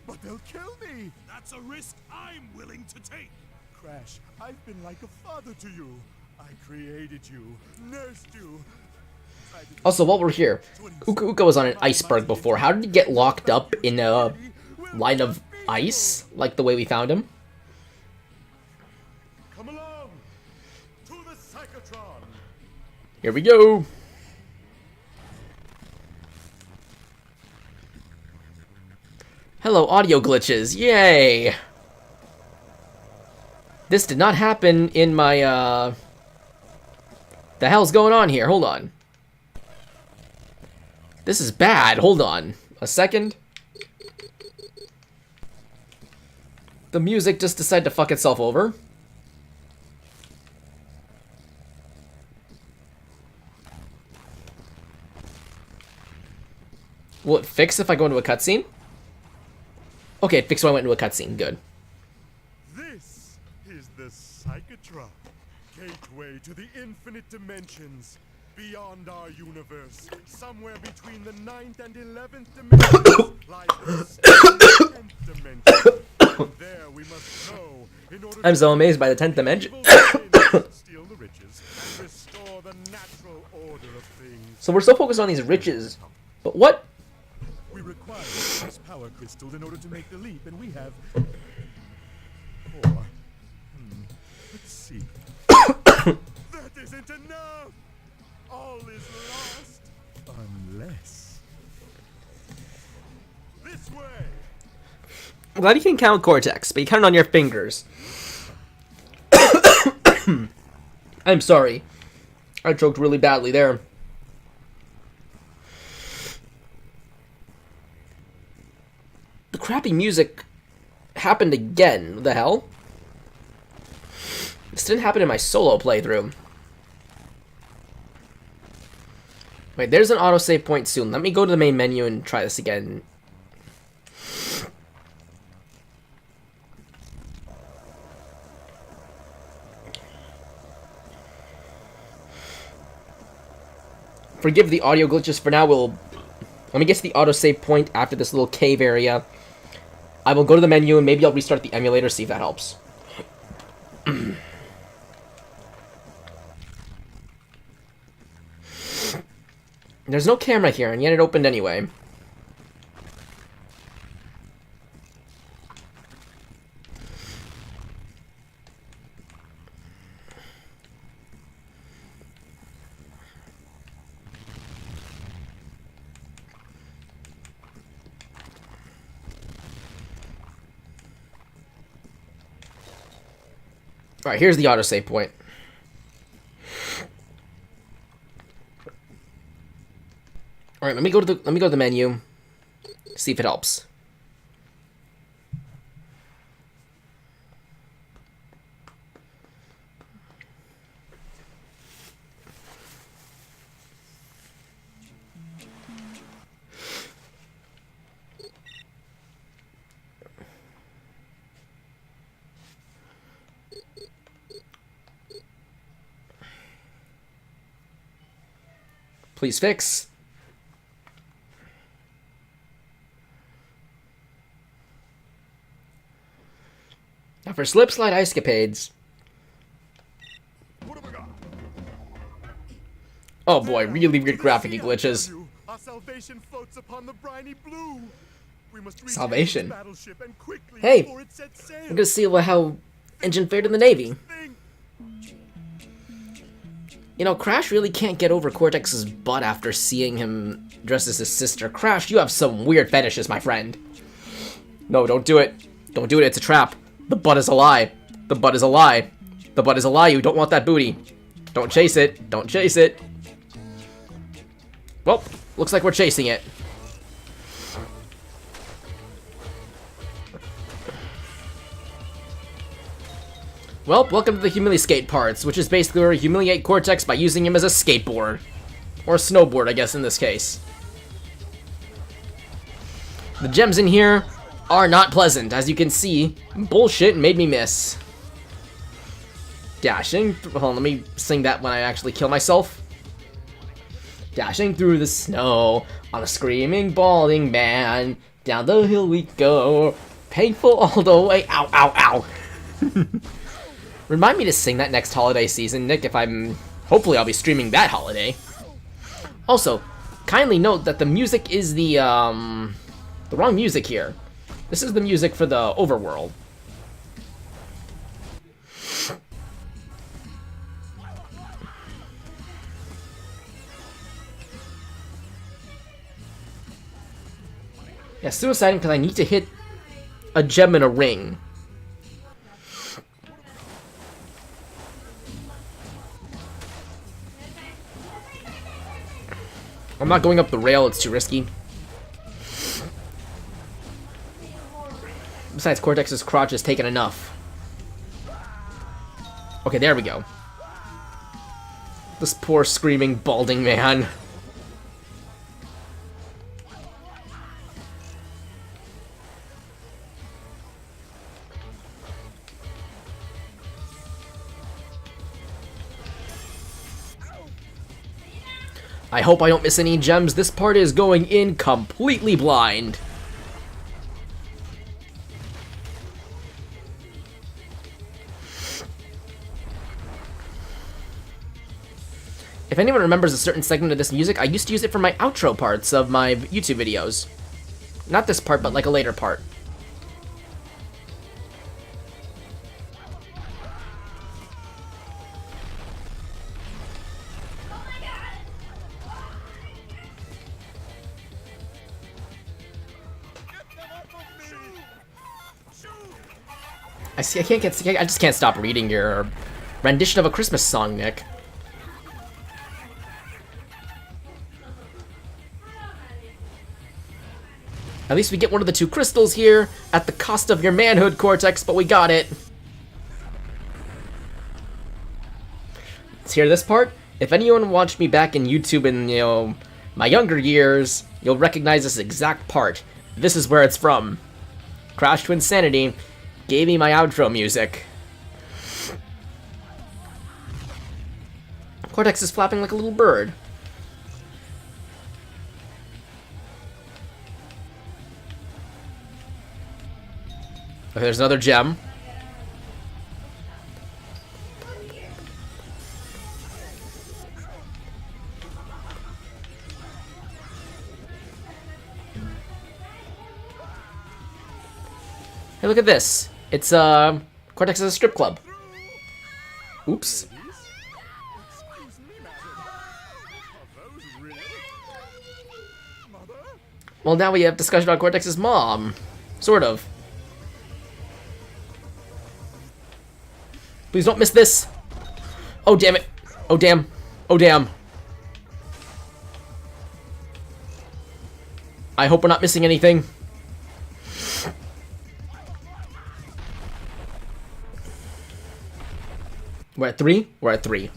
But they'll kill me. That's a risk I'm willing to take. Crash, I've been like a father to you. I created you, nursed you. Also, while we're here, Uka Uka was on an iceberg before. How did he get locked up in a line of ice, like the way we found him? Come along to the Psychotron. Here we go! Hello, audio glitches. Yay! This did not happen in my, The hell's going on here? Hold on. This is bad. Hold on. A second. The music just decided to fuck itself over. Will it fix if I go into a cutscene? Okay, it fixed when I went into a cutscene. Good. This is the Psychotron, gateway to the infinite dimensions, beyond our universe, somewhere between the 9th and 11th dimensions, lies the 10th dimension. And there we must go in order I'm to so amazed by the 10th dimension. steal So we're so focused on these riches. But what? We require this power crystal in order to make the leap, and we have 4. Let's see. That isn't enough! All is lost unless... This way! I'm glad you can count Cortex, but you count it on your fingers. I'm sorry. I choked really badly there. The crappy music happened again. What the hell? This didn't happen in my solo playthrough. Wait, there's an autosave point soon. Let me go to the main menu and try this again. Forgive the audio glitches for now. Let me get to the autosave point after this little cave area. I will go to the menu and maybe I'll restart the emulator, see if that helps. There's no camera here, and yet it opened anyway. All right, here's the autosave point. All right, let me go to the menu. See if it helps. Please fix. Now for slip slide escapades. Oh boy, really weird graphic glitches. Our salvation floats upon the briny blue. We must reach Salvation. the battleship and quickly Hey, before it sets sail. we're gonna see how Engine fared in the Navy. Think. You know, Crash really can't get over Cortex's butt after seeing him dressed as his sister. Crash, you have some weird fetishes, my friend. No, don't do it. Don't do it, it's a trap. The butt is a lie. The butt is a lie. The butt is a lie, you don't want that booty. Don't chase it. Don't chase it. Well, looks like we're chasing it. Well, welcome to the humiliate parts, which is basically where we humiliate Cortex by using him as a skateboard. Or a snowboard, I guess, in this case. The gems in here are not pleasant, as you can see. Bullshit made me miss. Dashing, hold on, let me sing that when I actually kill myself. Dashing through the snow on a screaming, balding man. Down the hill we go, painful all the way. Ow, ow, ow. Remind me to sing that next holiday season, Nick, if I'm... Hopefully I'll be streaming that holiday. Also, kindly note that the music is the wrong music here. This is the music for the overworld. Yeah, suiciding because I need to hit a gem in a ring. I'm not going up the rail, it's too risky. Besides, Cortex's crotch has taken enough. Okay, there we go. This poor screaming, balding man. I hope I don't miss any gems. This part is going in completely blind. If anyone remembers a certain segment of this music, I used to use it for my outro parts of my YouTube videos. Not this part, but like a later part. I just can't stop reading your rendition of a Christmas song, Nick. At least we get one of the 2 crystals here, at the cost of your manhood, Cortex, but we got it. Let's hear this part. If anyone watched me back in YouTube in, my younger years, you'll recognize this exact part. This is where it's from. Crash Twinsanity gave me my outro music. Cortex is flapping like a little bird. Okay, there's another gem. Hey, look at this. It's, Cortex is a strip club. Oops. Well, now we have discussion on Cortex's mom. Sort of. Please don't miss this. Oh, damn it. Oh, damn. Oh, damn. I hope we're not missing anything. We're at 3? We're at 3.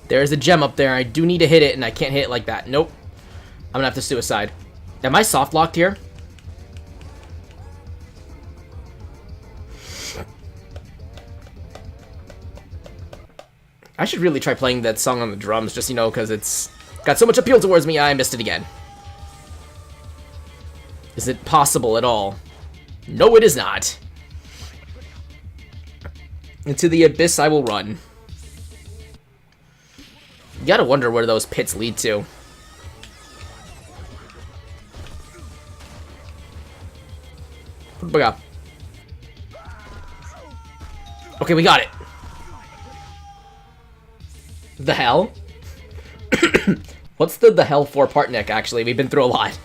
There's a gem up there. I do need to hit it, and I can't hit it like that. Nope. I'm gonna have to suicide. Am I soft locked here? I should really try playing that song on the drums, just, because it's got so much appeal towards me. I missed it again. Is it possible at all? No, it is not. Into the abyss I will run. You gotta wonder where those pits lead to. Okay, we got it. The hell? What's the hell for part, Nick, actually? We've been through a lot.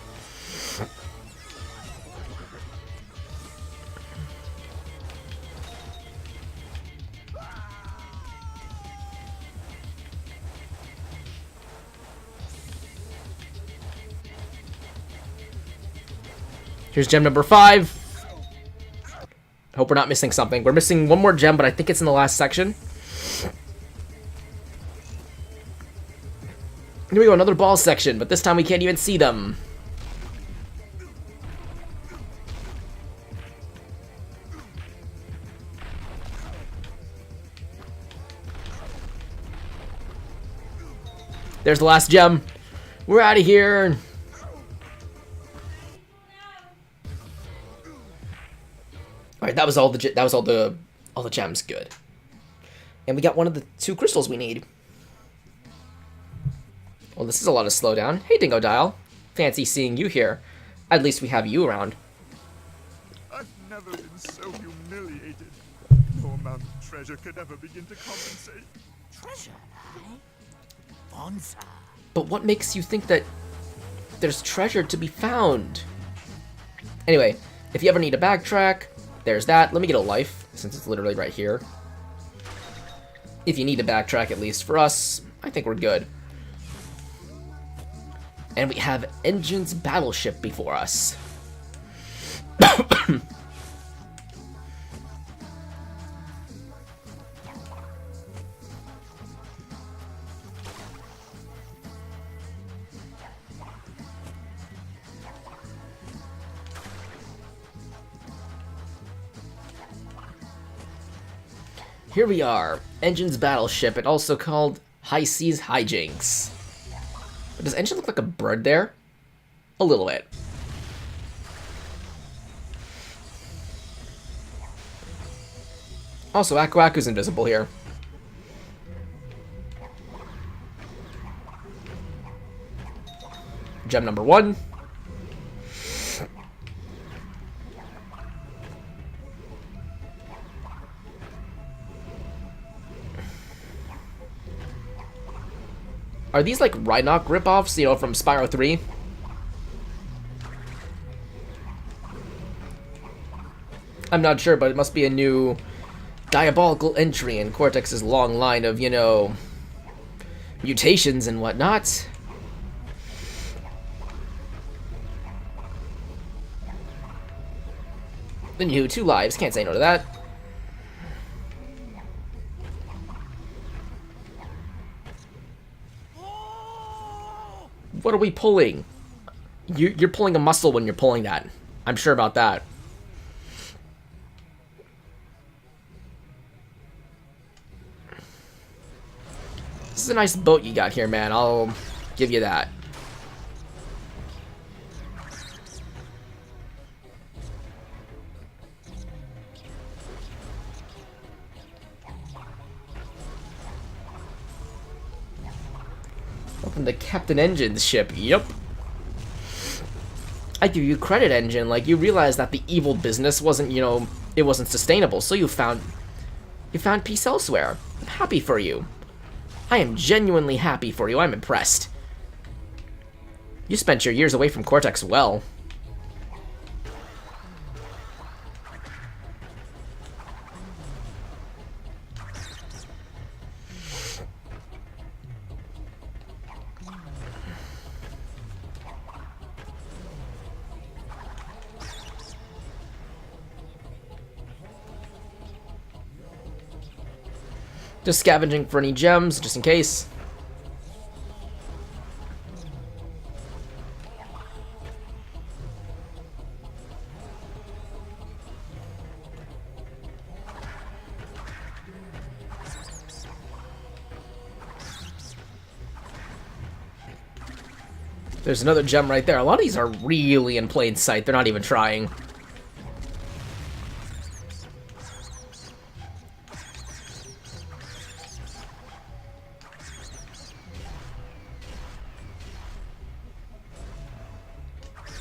Here's gem number 5. Hope we're not missing something. We're missing one more gem, but I think it's in the last section. Here we go, another ball section, but this time we can't even see them. There's the last gem. We're out of here. All right, that was all the gems. Good. And we got one of the 2 crystals we need. Well, this is a lot of slowdown. Hey, Dingo Dial. Fancy seeing you here. At least we have you around. I've never been so humiliated. No amount of treasure could ever begin to compensate. Treasure, eh? Bonza. But what makes you think that there's treasure to be found? Anyway, if you ever need to backtrack, there's that. Let me get a life, since it's literally right here. If you need to backtrack, at least for us, I think we're good. And we have Engine's battleship before us. Here we are, Engine's battleship, and also called High Seas Hijinks. Does engine look like a bird there? A little bit. Also, Aku Aku's invisible here. Gem number 1. Are these like Rhinoc ripoffs, you know, from Spyro 3? I'm not sure, but it must be a new diabolical entry in Cortex's long line of, you know, mutations and whatnot. The new 2 lives, can't say no to that. What are we pulling? You're pulling a muscle when you're pulling that. I'm sure about that. This is a nice boat you got here, man. I'll give you that. Welcome to Captain Engine's ship. Yep. I give you credit, Engine. Like, you realized that the evil business wasn't, you know, it wasn't sustainable, so you found peace elsewhere. I'm happy for you. I am genuinely happy for you. I'm impressed. You spent your years away from Cortex well. Just scavenging for any gems, just in case. There's another gem right there. A lot of these are really in plain sight. They're not even trying.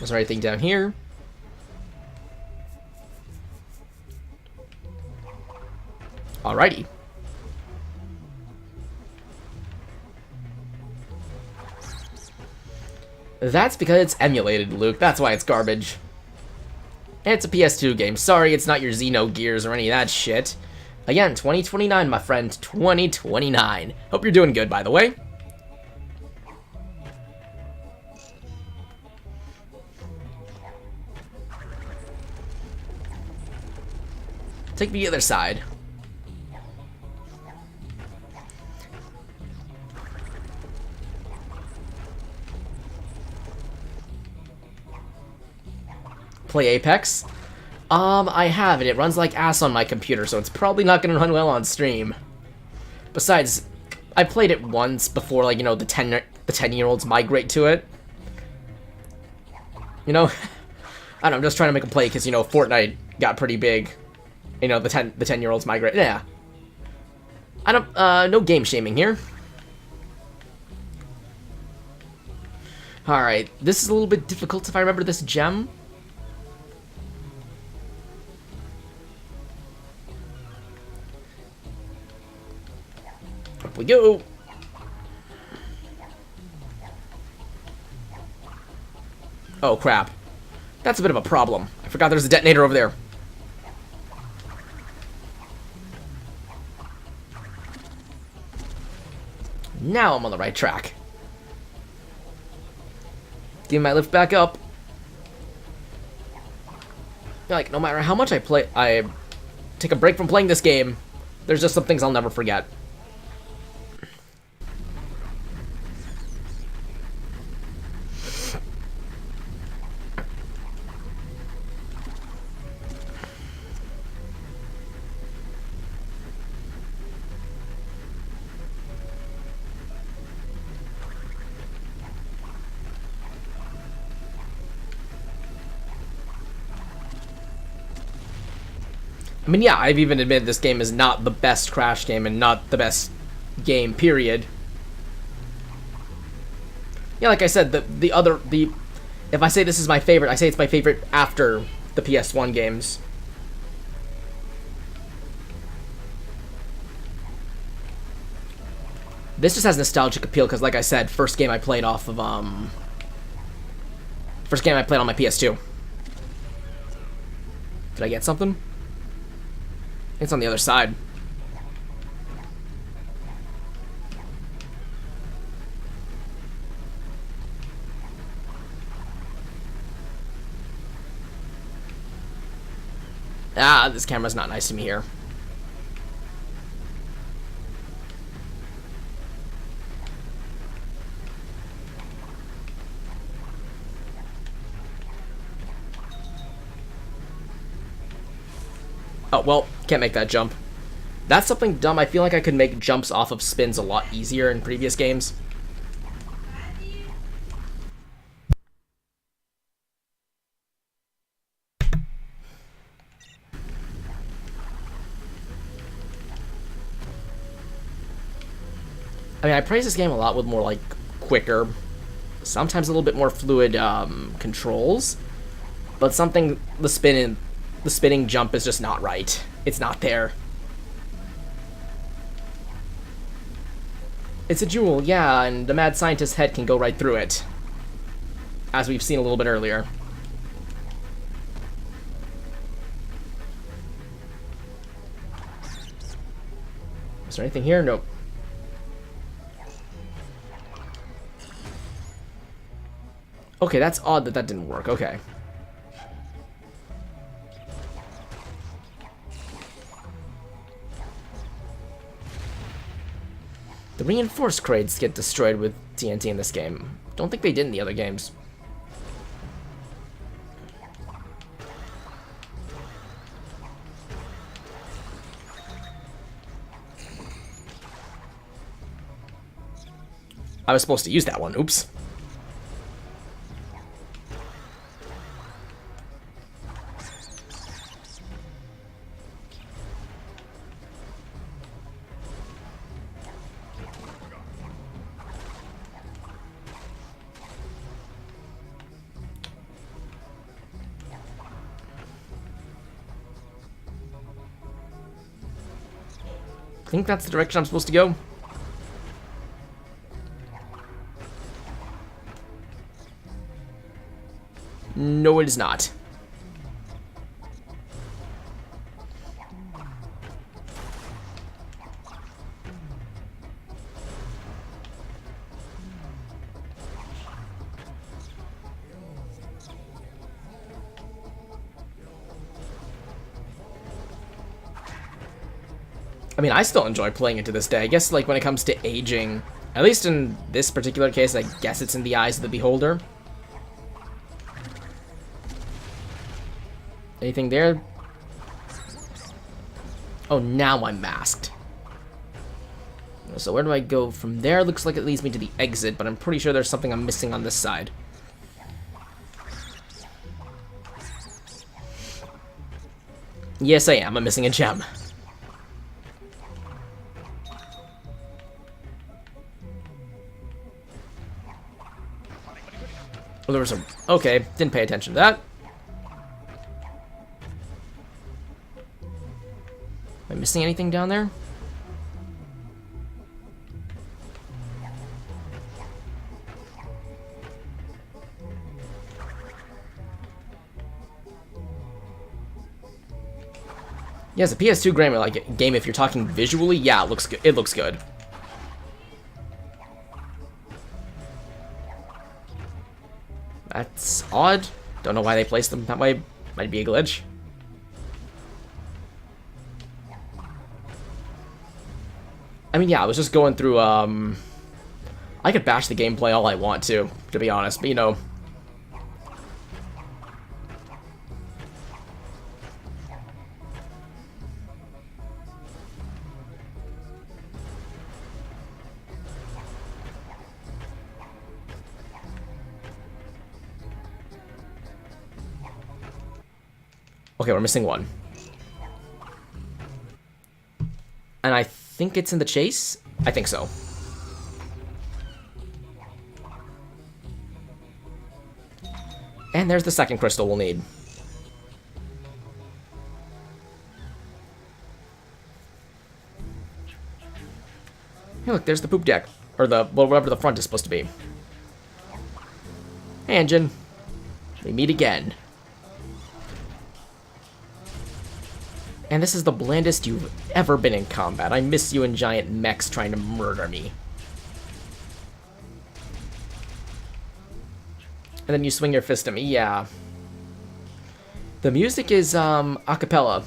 Was there anything down here? Alrighty. That's because it's emulated, Luke. That's why it's garbage. And it's a PS2 game. Sorry, it's not your Xenogears or any of that shit. Again, 2029, my friend. 2029. Hope you're doing good, by the way. Take me to the other side. Play Apex? I have it. It runs like ass on my computer, so it's probably not gonna run well on stream. Besides, I played it once before, like, you know, the 10-year-olds migrate to it. You know? I don't know, I'm just trying to make a play because, you know, Fortnite got pretty big. You know, the 10-year-olds migrate. Yeah. I don't, no game shaming here. Alright, this is a little bit difficult if I remember this gem. Up we go. Oh, crap. That's a bit of a problem. I forgot there's a detonator over there. Now I'm on the right track. Give my lift back up. Like, no matter how much I take a break from playing this game, there's just some things I'll never forget. I mean, yeah, I've even admitted this game is not the best Crash game and not the best game, period. Yeah, like I said, if I say this is my favorite, I say it's my favorite after the PS1 games. This just has nostalgic appeal because, like I said, first game I played on my PS2. Did I get something? It's on the other side. Ah, this camera's not nice to me here. Oh, well, can't make that jump. That's something dumb. I feel like I could make jumps off of spins a lot easier in previous games. I mean, I praise this game a lot with more, like, quicker, sometimes a little bit more fluid controls, but the spinning jump is just not right. It's not there. It's a jewel, yeah, and the mad scientist's head can go right through it, as we've seen a little bit earlier. Is there anything here? Nope. Okay, that's odd that didn't work. Okay. The reinforced crates get destroyed with TNT in this game. Don't think they did in the other games. I was supposed to use that one. Oops. I think that's the direction I'm supposed to go. No, it is not. I mean, I still enjoy playing it to this day. I guess, like, when it comes to aging, at least in this particular case, I guess it's in the eyes of the beholder. Anything there? Oh, now I'm masked. So where do I go from there? Looks like it leads me to the exit, but I'm pretty sure there's something I'm missing on this side. Yes, I am. I'm missing a gem. Oh, there was a... Okay, didn't pay attention to that. Am I missing anything down there? Yeah, it's a PS2 game. If you're talking visually, yeah, it looks good. It looks good. That's odd. Don't know why they placed them that way. Might be a glitch. I mean, yeah, I was just going through, I could bash the gameplay all I want to be honest, but, you know. Okay, we're missing one. And I think it's in the chase? I think so. And there's the second crystal we'll need. Hey, look, there's the poop deck. Or the, well, whatever the front is supposed to be. Hey, engine. We meet again. And this is the blandest you've ever been in combat. I miss you in giant mechs trying to murder me. And then you swing your fist at me, yeah. The music is, a cappella.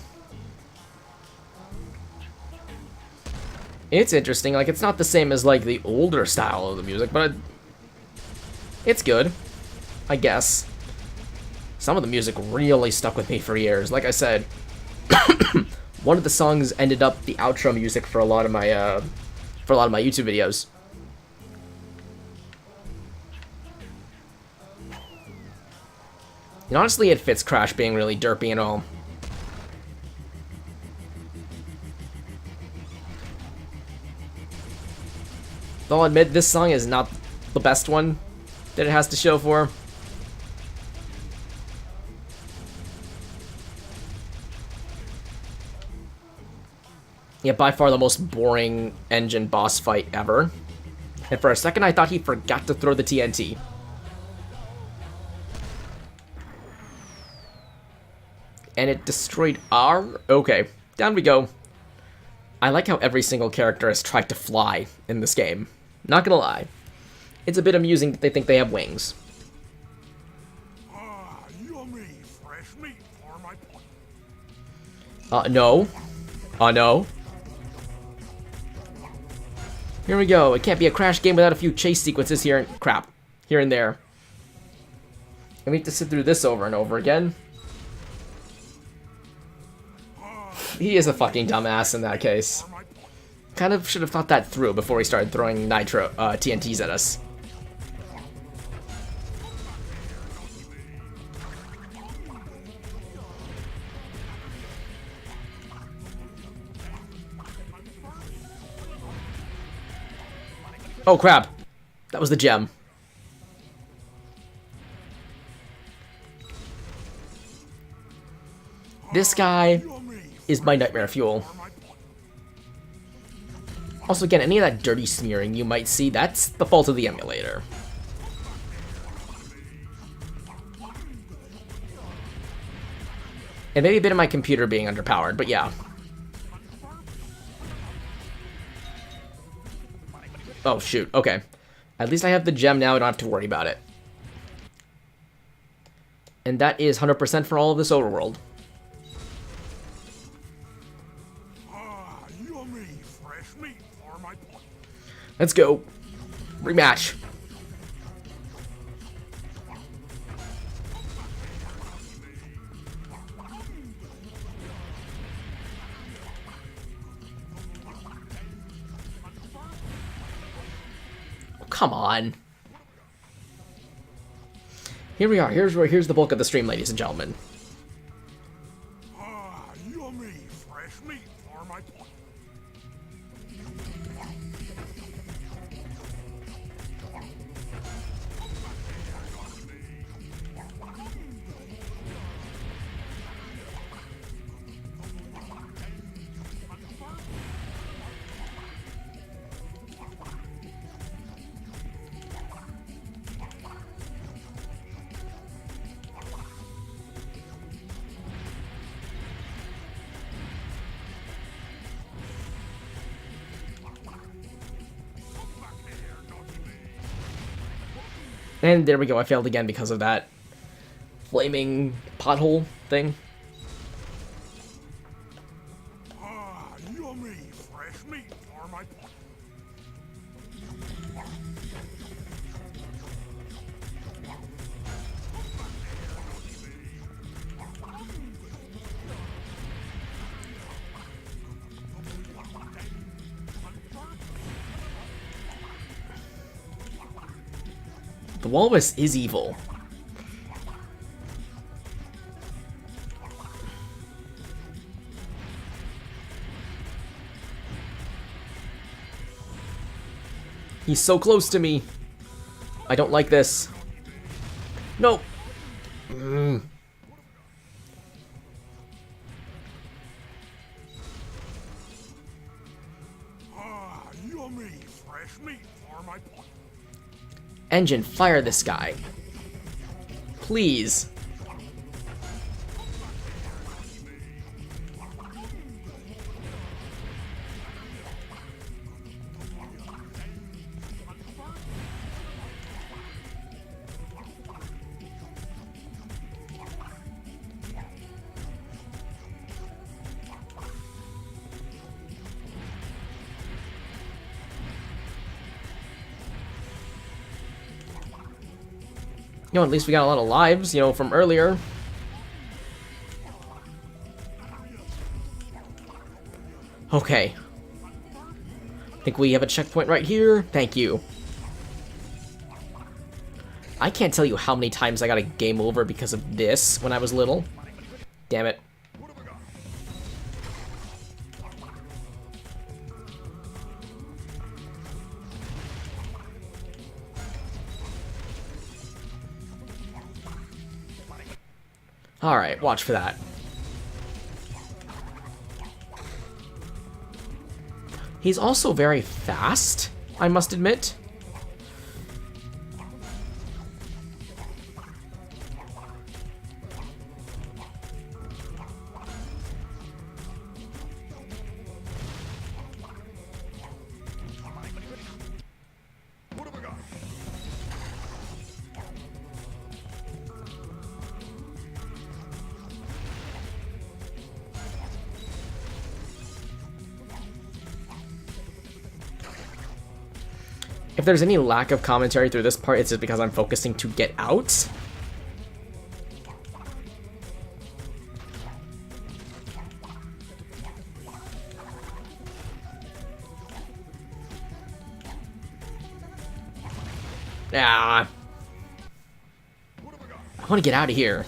It's interesting, like, it's not the same as, like, the older style of the music, but it's good, I guess. Some of the music really stuck with me for years. Like I said, one of the songs ended up the outro music for a lot of my, YouTube videos. And honestly, it fits Crash being really derpy and all. Though I'll admit, this song is not the best one that it has to show for. Yeah, by far the most boring engine boss fight ever. And for a second, I thought he forgot to throw the TNT. And it destroyed our... Okay, down we go. I like how every single character has tried to fly in this game. Not gonna lie. It's a bit amusing that they think they have wings. Yummy fresh meat for my pot. No. No. Here we go. It can't be a Crash game without a few chase sequences here. Crap. Here and there. And we have to sit through this over and over again. He is a fucking dumbass in that case. Kind of should have thought that through before he started throwing TNTs at us. Oh crap! That was the gem. This guy is my nightmare fuel. Also, again, any of that dirty smearing you might see, that's the fault of the emulator. And maybe a bit of my computer being underpowered, but yeah. Oh, shoot. Okay. At least I have the gem now. I don't have to worry about it. And that is 100% for all of this overworld. Yummy fresh meat for my pot. Let's go. Rematch. Come on. Here we are. Here's the bulk of the stream, ladies and gentlemen. Yummy fresh meat for my pot. And there we go, I failed again because of that flaming pothole thing. Yummy fresh meat for my pot. The walrus is evil. He's so close to me. I don't like this. No. Ah, yummy fresh meat for my pot. Engine, fire this guy. Please. You know, at least we got a lot of lives, you know, from earlier. Okay. I think we have a checkpoint right here. Thank you. I can't tell you how many times I got a game over because of this when I was little. Damn it. Alright, watch for that. He's also very fast, I must admit. If there's any lack of commentary through this part, it's just because I'm focusing to get out. Ah. I want to get out of here.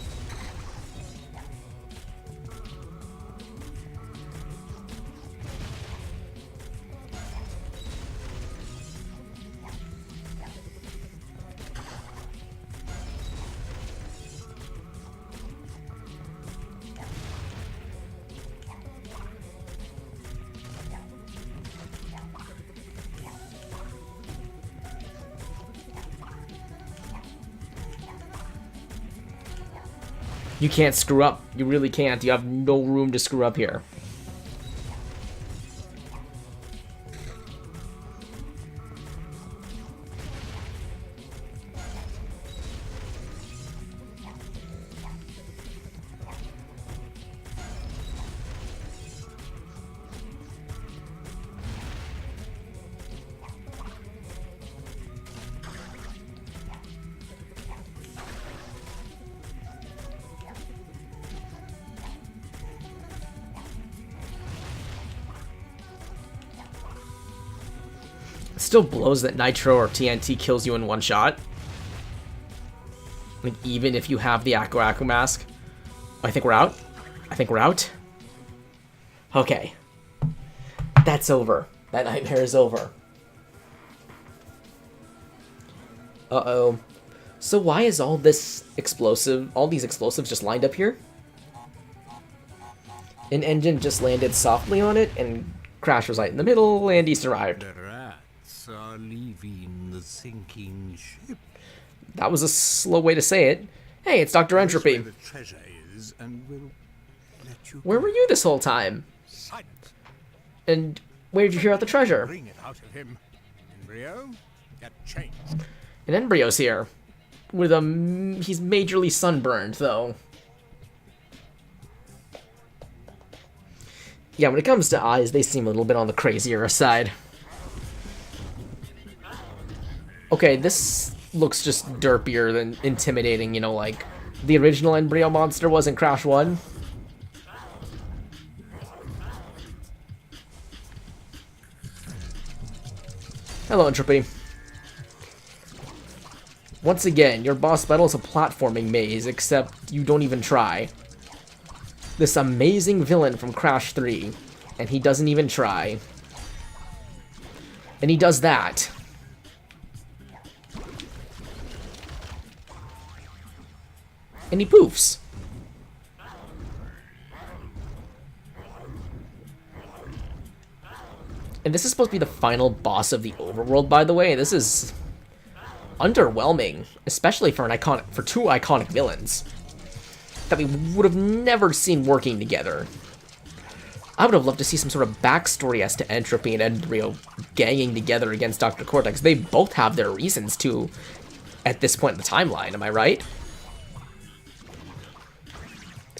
You can't screw up. You really can't. You have no room to screw up here. Still blows that Nitro or TNT kills you in one shot. Like, even if you have the Aku mask. I think we're out. I think we're out. Okay. That's over. That nightmare is over. Uh-oh. So why is all these explosives just lined up here? An engine just landed softly on it, and Crash was right in the middle, and he survived. The rats are leaving the sinking ship. That was a slow way to say it. Hey, it's Dr. Entropy. This way the treasure is, and we'll let you Where go. were you this whole time? Silence. And where did you hear about the treasure? Bring it out of him. Embryo, get changed. And Embryo's here. With a... he's majorly sunburned, though. Yeah, when it comes to eyes, they seem a little bit on the crazier side. Okay, this looks just derpier than intimidating, you know, like the original Embryo monster was in Crash 1. Hello, Entropy. Once again, your boss battle is a platforming maze, except you don't even try. This amazing villain from Crash 3, and he doesn't even try. And he does that. And he poofs. And this is supposed to be the final boss of the overworld, by the way. This is underwhelming, especially for two iconic villains that we would have never seen working together. I would have loved to see some sort of backstory as to Entropy and Embryo ganging together against Dr. Cortex. They both have their reasons to at this point in the timeline, am I right?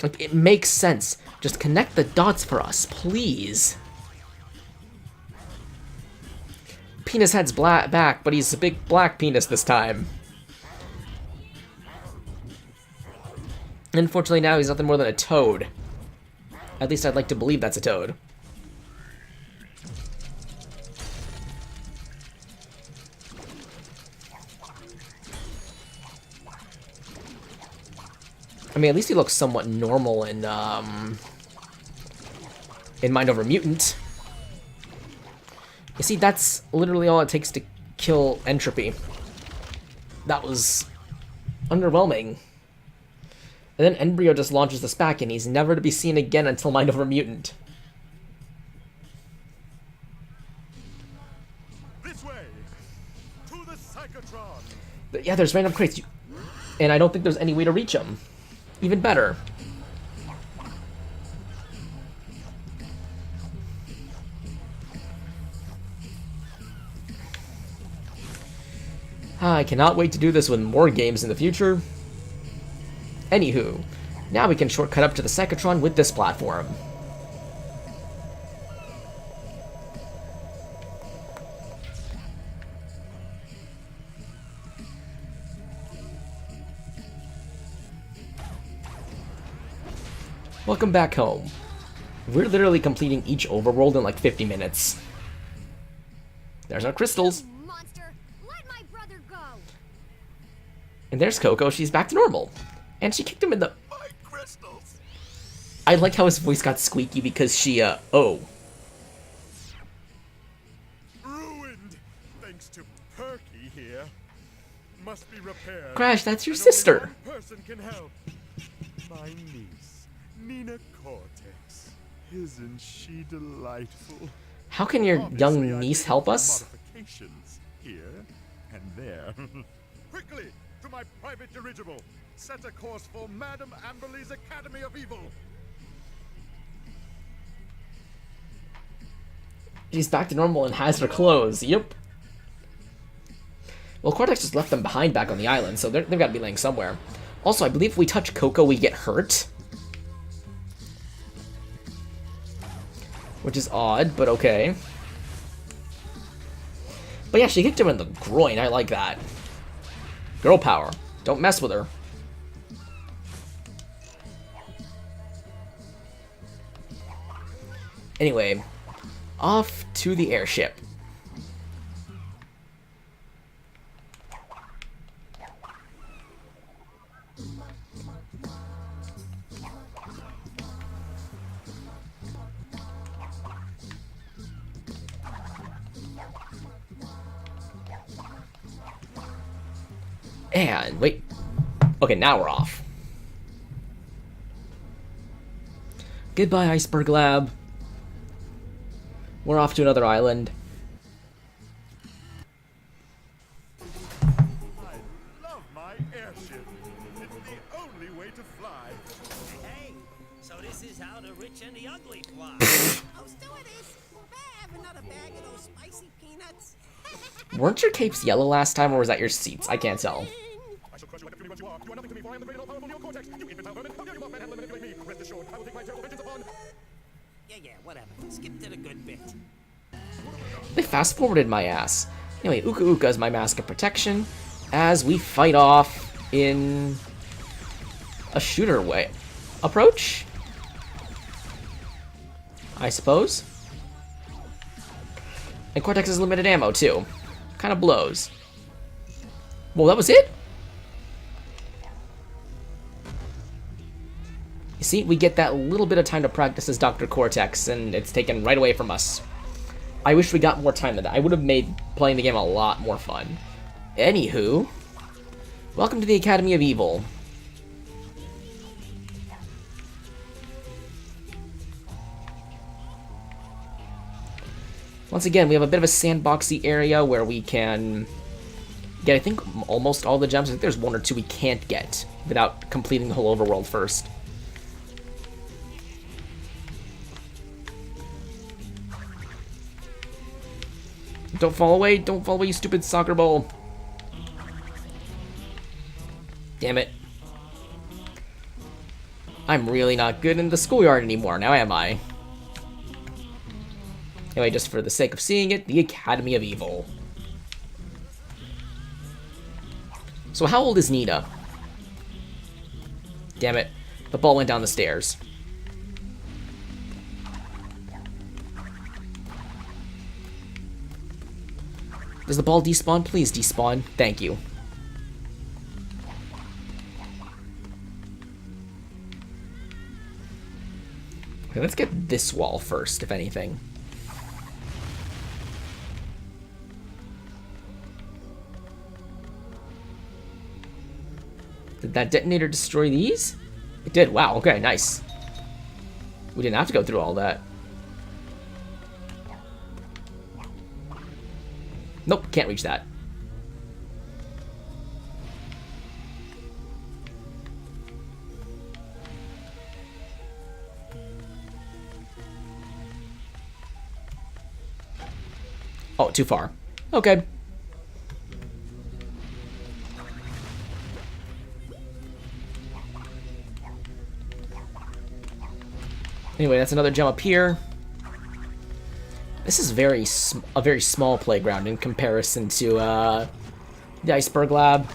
Like, it makes sense. Just connect the dots for us, please. Penis Head's back, but he's a big black penis this time. Unfortunately, now he's nothing more than a toad. At least I'd like to believe that's a toad. I mean, at least he looks somewhat normal in Mind Over Mutant. You see, that's literally all it takes to kill Entropy. That was underwhelming. And then Embryo just launches this back, and he's never to be seen again until Mind Over Mutant. This way, to the Psychotron. Yeah, there's random crates, and I don't think there's any way to reach them. Even better. I cannot wait to do this with more games in the future. Anywho, now we can shortcut up to the Psychotron with this platform. Welcome back home. We're literally completing each overworld in like 50 minutes. There's our crystals. Monster, let my brother go. And there's Coco, she's back to normal. And she kicked him in the... My crystals! I like how his voice got squeaky because she, oh. Ruined, thanks to Perky here. Must be repaired. Crash, that's your And only sister. one person can help. My niece, Nina Cortex. Isn't she delightful? How can your Obviously, young I niece did help some us? Modifications here and there. Quickly to my private dirigible. Set a course for Madame Amberley's Academy of Evil. She's back to normal and has her clothes. Yep. Well, Cortex just left them behind back on the island, so they've got to be laying somewhere. Also, I believe if we touch Coco, we get hurt. Which is odd, but okay. But yeah, she kicked him in the groin. I like that. Girl power. Don't mess with her. Anyway, off to the airship. And wait. Okay, now we're off. Goodbye, Iceberg Lab. We're off to another island. I love my airship. It's the only way to fly. Hey, so this is how the rich and the ugly fly. Oh, stewardess, may I have another bag of those spicy peanuts? Weren't your capes yellow last time, or was that your seats? I can't tell. I shall crush you like a puny what you are. You are nothing to me, for I am the great and all-powerful Neo-Cortex. You infantile vermin, how dare you mock manhandle and manipulate me? Rest assured, I will take my terrible vengeance upon... Yeah, whatever. Skip to the good bit. They fast-forwarded my ass. Anyway, Uka Uka is my mask of protection as we fight off in a shooter way. Approach? I suppose? And Cortex has limited ammo, too. Kind of blows. Well, that was it? You see, we get that little bit of time to practice as Dr. Cortex, and it's taken right away from us. I wish we got more time than that. I would have made playing the game a lot more fun. Anywho, welcome to the Academy of Evil. Once again, we have a bit of a sandboxy area where we can get, I think, almost all the gems. I think there's one or two we can't get without completing the whole overworld first. Don't fall away, you stupid soccer ball. Damn it. I'm really not good in the schoolyard anymore, now am I? Anyway, just for the sake of seeing it, the Academy of Evil. So how old is Nina? Damn it. The ball went down the stairs. Does the ball despawn? Please despawn. Thank you. Okay, let's get this wall first, if anything. Did that detonator destroy these? It did. Wow, okay, nice. We didn't have to go through all that. Nope, can't reach that. Oh, too far. Okay. Anyway, that's another gem up here. This is a very small playground in comparison to the Iceberg Lab.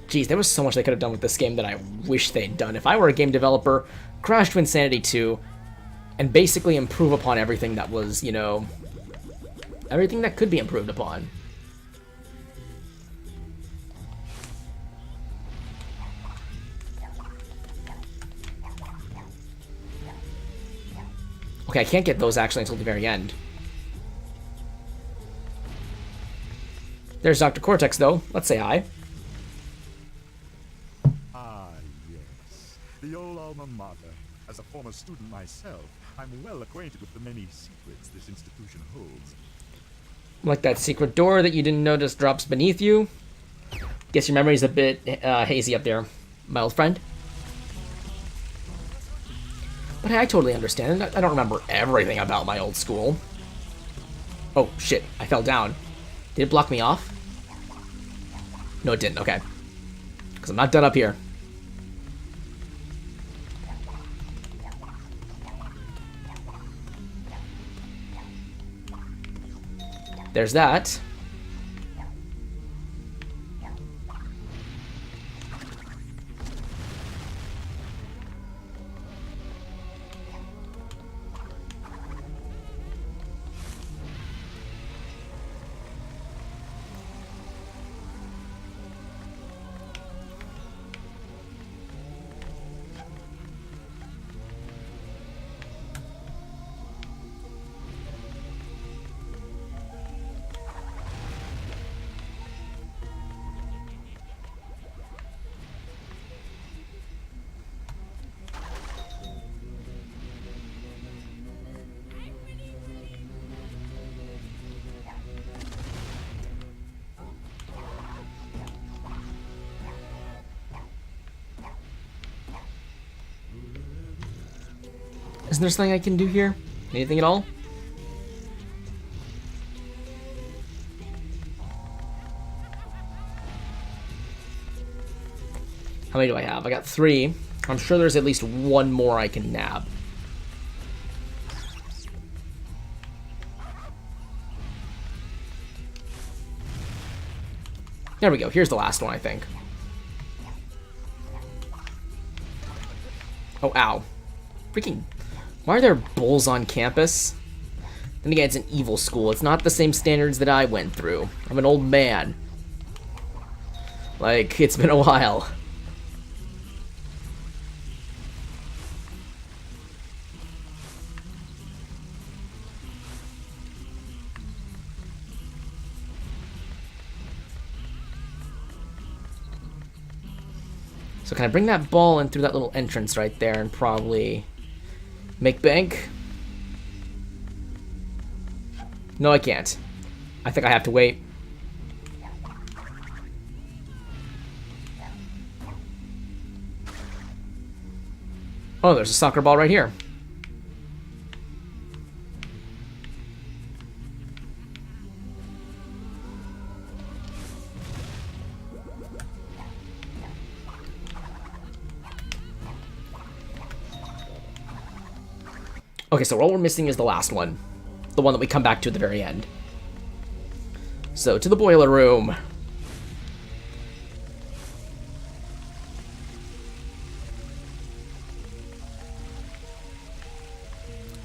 Geez, there was so much they could have done with this game that I wish they'd done. If I were a game developer, crash Twinsanity 2 and basically improve upon everything that was, you know, everything that could be improved upon. Okay, I can't get those actually until the very end. There's Dr. Cortex, though. Let's say hi. Ah, yes. The old alma mater. As a former student myself, I'm well acquainted with the many secrets this institution holds. Like that secret door that you didn't notice drops beneath you. Guess your memory's a bit hazy up there, my old friend. But hey, I totally understand. I don't remember everything about my old school. Oh, shit. I fell down. Did it block me off? No, it didn't. Okay. Because I'm not done up here. There's that. Isn't there something I can do here? Anything at all? How many do I have? I got 3. I'm sure there's at least one more I can nab. There we go. Here's the last one, I think. Oh, ow. Freaking... Why are there bulls on campus? Then again, it's an evil school. It's not the same standards that I went through. I'm an old man. Like, it's been a while. So can I bring that ball in through that little entrance right there and probably make bank? No, I can't. I think I have to wait. Oh, there's a soccer ball right here. Okay, so all we're missing is the last one. The one that we come back to at the very end. So, to the boiler room.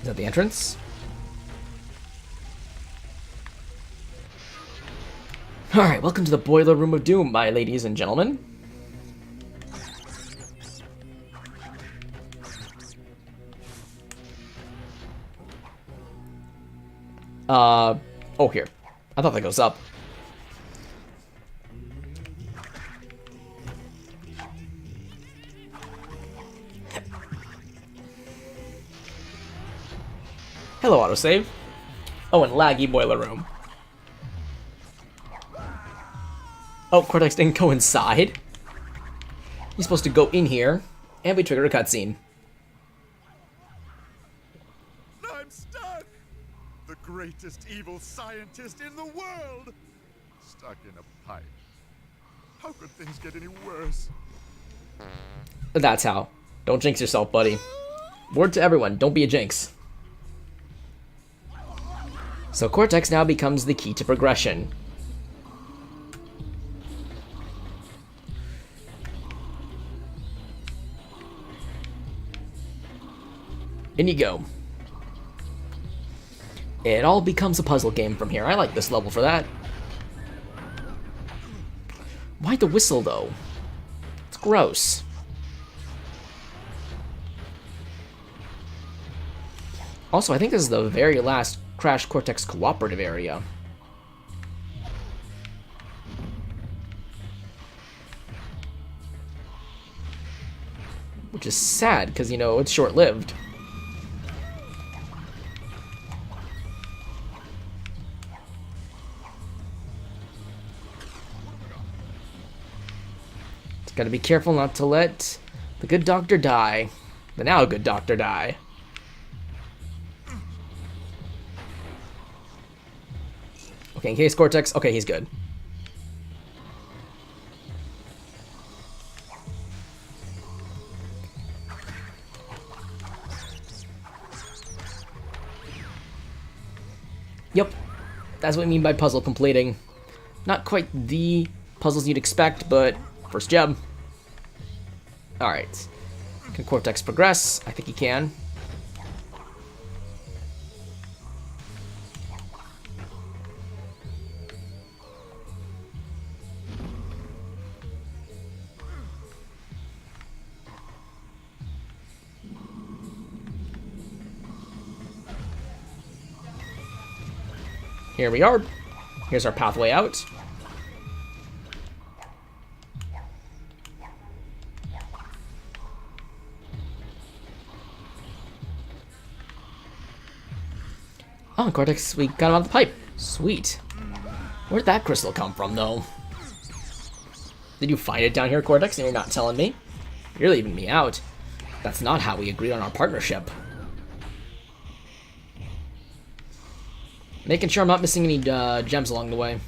Is that the entrance? Alright, welcome to the Boiler Room of Doom, my ladies and gentlemen. Oh, here. I thought that goes up. Hello, autosave. Oh, and laggy boiler room. Oh, Cortex didn't go inside. He's supposed to go in here, and we triggered a cutscene. I'm stuck! The greatest evil scientist in the world! Stuck in a pipe. How could things get any worse? That's how. Don't jinx yourself, buddy. Word to everyone, don't be a jinx. So Cortex now becomes the key to progression. In you go. It all becomes a puzzle game from here. I like this level for that. Why the whistle, though? It's gross. Also, I think this is the very last Crash Cortex cooperative area. Which is sad, because, you know, it's short-lived. Just gotta be careful not to let the good doctor die. The now good doctor die. Okay, in case Cortex... Okay, he's good. Yep. That's what I mean by puzzle completing. Not quite the puzzles you'd expect, but first job. Alright. Can Cortex progress? I think he can. Here we are. Here's our pathway out. Oh, Cortex, we got him out of the pipe. Sweet. Where'd that crystal come from, though? Did you find it down here, Cortex, and you're not telling me? You're leaving me out. That's not how we agreed on our partnership. Making sure I'm not missing any gems along the way.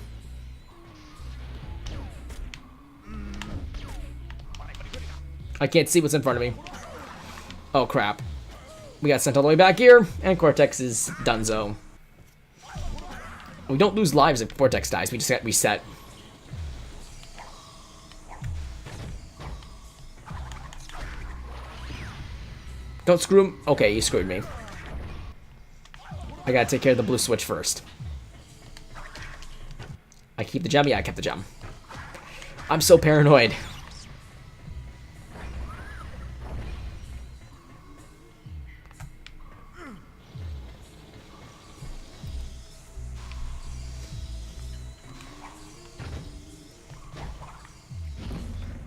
I can't see what's in front of me. Oh, crap. We got sent all the way back here, and Cortex is donezo. We don't lose lives if Cortex dies, we just get reset. Don't screw him. Okay, you screwed me. I gotta take care of the blue switch first. I keep the gem? Yeah, I kept the gem. I'm so paranoid.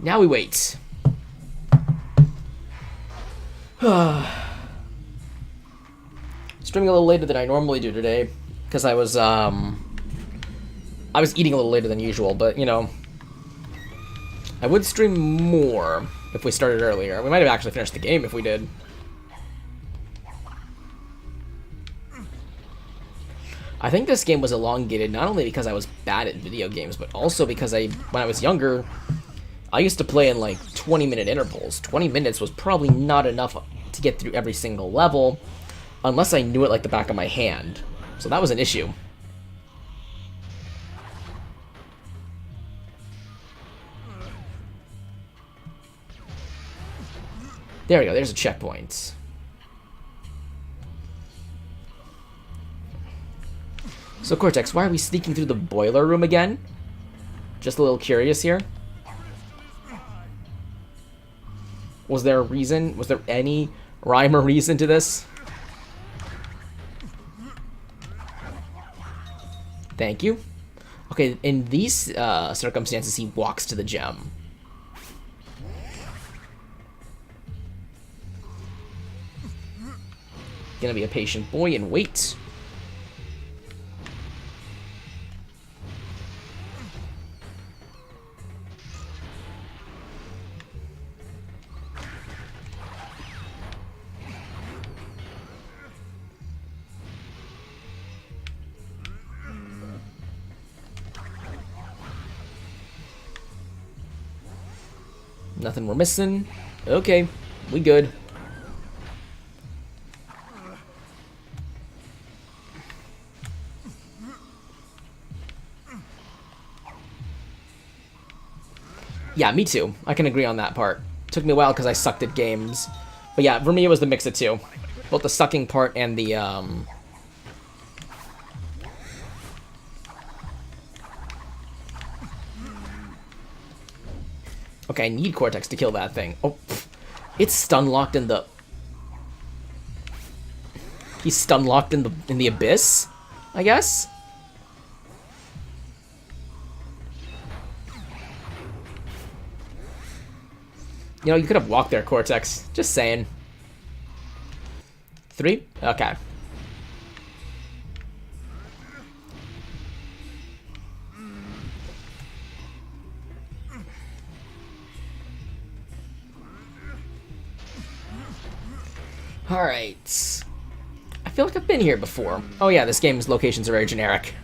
Now we wait. Streaming a little later than I normally do today. because I was eating a little later than usual, but you know, I would stream more if we started earlier. We might have actually finished the game if we did. I think this game was elongated not only because I was bad at video games, but also because when I was younger, I used to play in like 20-minute intervals. 20 minutes was probably not enough to get through every single level, unless I knew it like the back of my hand. So that was an issue. There we go, there's a checkpoint. So Cortex, why are we sneaking through the boiler room again? Just a little curious here. Was there a reason? Was there any rhyme or reason to this? Thank you. Okay, in these circumstances, he walks to the gem. Gonna be a patient boy and wait. Nothing we're missing. Okay, we good. Yeah, me too. I can agree on that part. Took me a while because I sucked at games. But yeah, for me it was the mix of two. Both the sucking part and the, Okay, I need Cortex to kill that thing. Oh, pff. It's stun locked in the... He's stun locked in the abyss, I guess? You know, you could have walked there, Cortex. Just saying. 3? Okay. Alright. I feel like I've been here before. Oh yeah, this game's locations are very generic.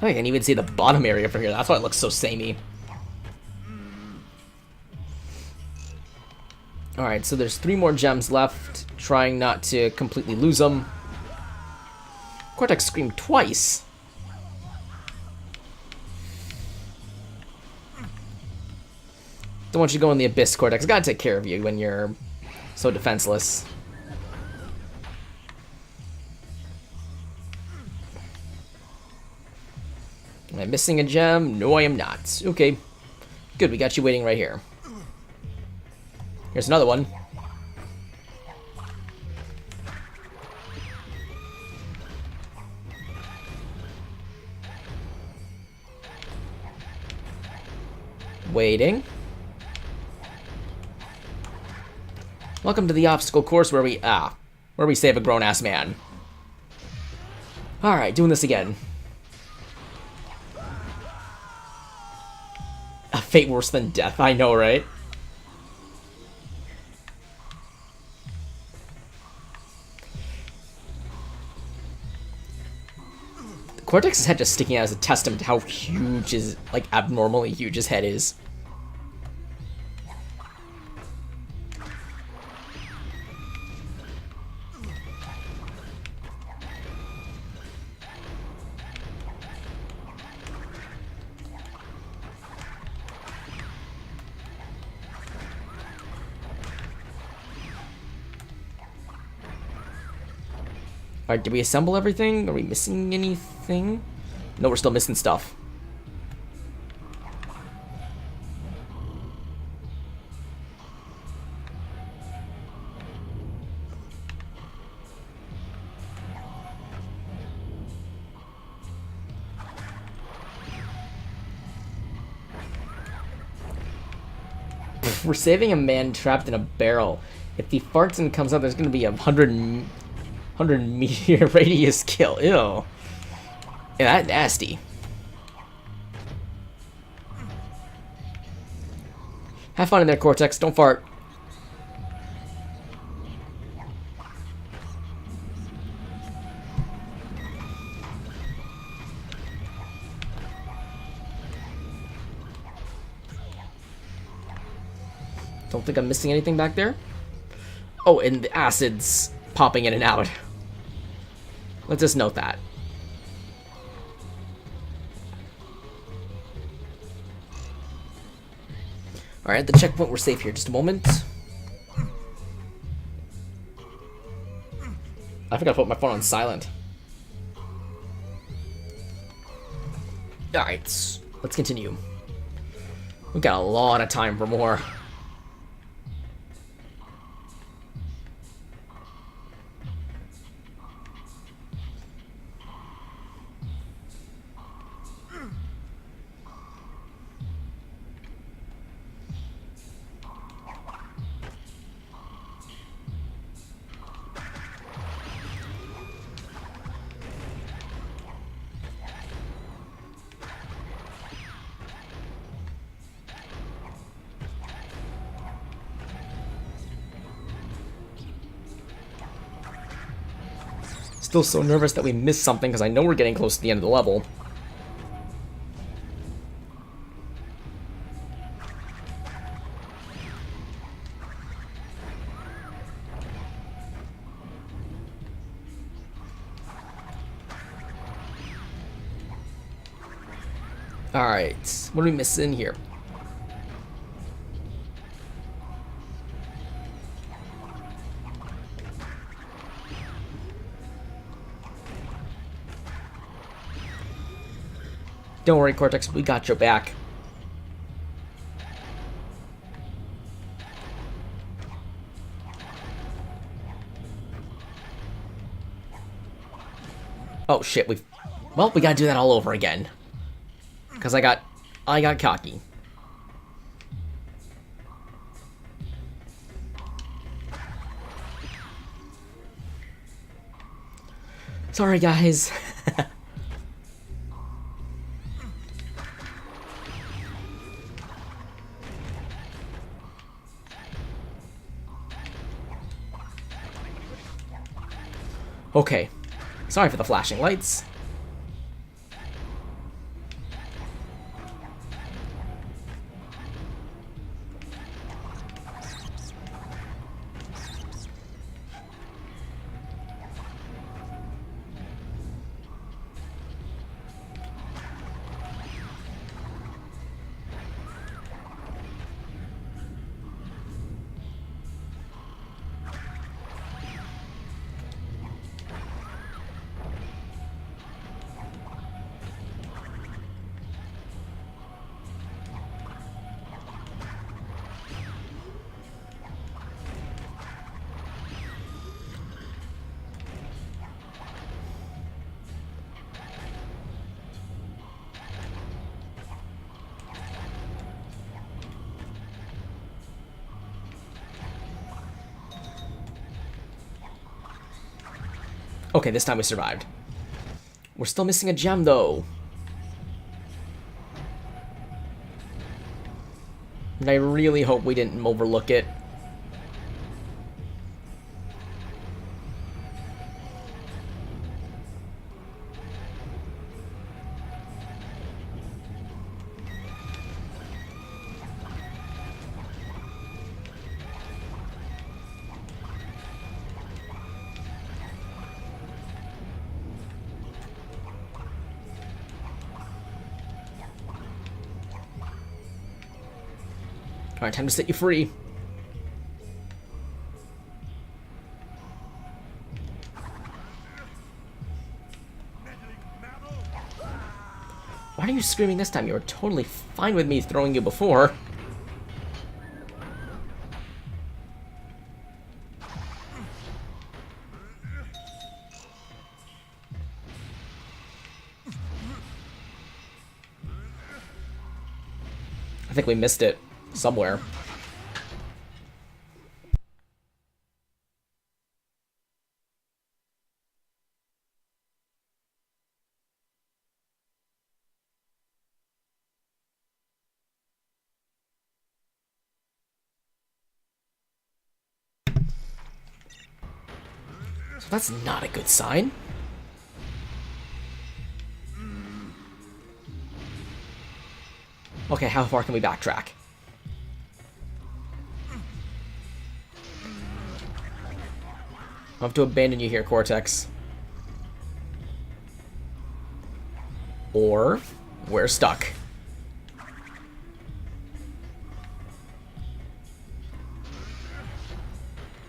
I can't even see the bottom area from here. That's why it looks so samey. Alright, so there's 3 more gems left. Trying not to completely lose them. Cortex screamed twice. Don't want you to go in the abyss, Cortex. I gotta take care of you when you're so defenseless. Am I missing a gem? No, I am not. Okay. Good, we got you waiting right here. Here's another one. Waiting. Welcome to the obstacle course where we save a grown-ass man. Alright, doing this again. A fate worse than death, I know, right? Cortex's head just sticking out as a testament to how huge his, like, abnormally huge his head is. Alright, did we assemble everything? Are we missing anything? No, we're still missing stuff. We're saving a man trapped in a barrel. If he farts and comes out, there's going to be a 100 meter radius kill. Ew. Yeah, that's nasty. Have fun in there, Cortex. Don't fart. Don't think I'm missing anything back there. Oh, and the acid's popping in and out. Let's just note that. Alright, at the checkpoint, we're safe here. Just a moment. I forgot to put my phone on silent. Alright, let's continue. We've got a lot of time for more. Still so nervous that we missed something because I know we're getting close to the end of the level. Alright, what are we missing here? Don't worry, Cortex, we got your back. Oh shit, we gotta do that all over again. Because I got cocky. Sorry, guys. Okay. Sorry for the flashing lights. Okay, this time we survived. We're still missing a gem, though. And I really hope we didn't overlook it. Alright, time to set you free. Why are you screaming this time? You were totally fine with me throwing you before. I think we missed it somewhere. So that's not a good sign. Okay, how far can we backtrack? I'll have to abandon you here, Cortex. Or we're stuck.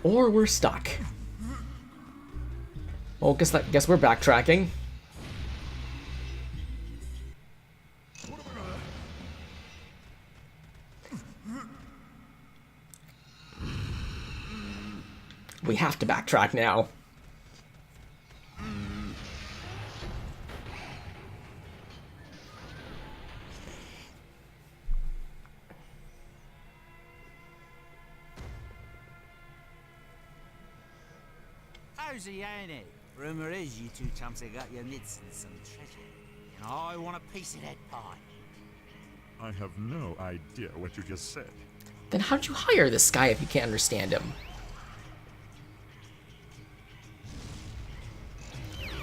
Or we're stuck. Well, guess we're backtracking. We have to backtrack now. How's the Yanny? Rumor is you two chumps have got your mitts in some treasure. And I want a piece of that pie. I have no idea what you just said. Then how'd you hire this guy if you can't understand him?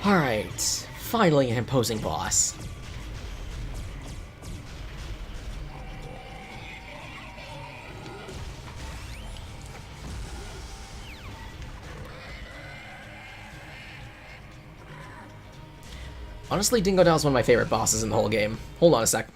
Alright, finally an imposing boss. Honestly, Dingodale's one of my favorite bosses in the whole game. Hold on a sec.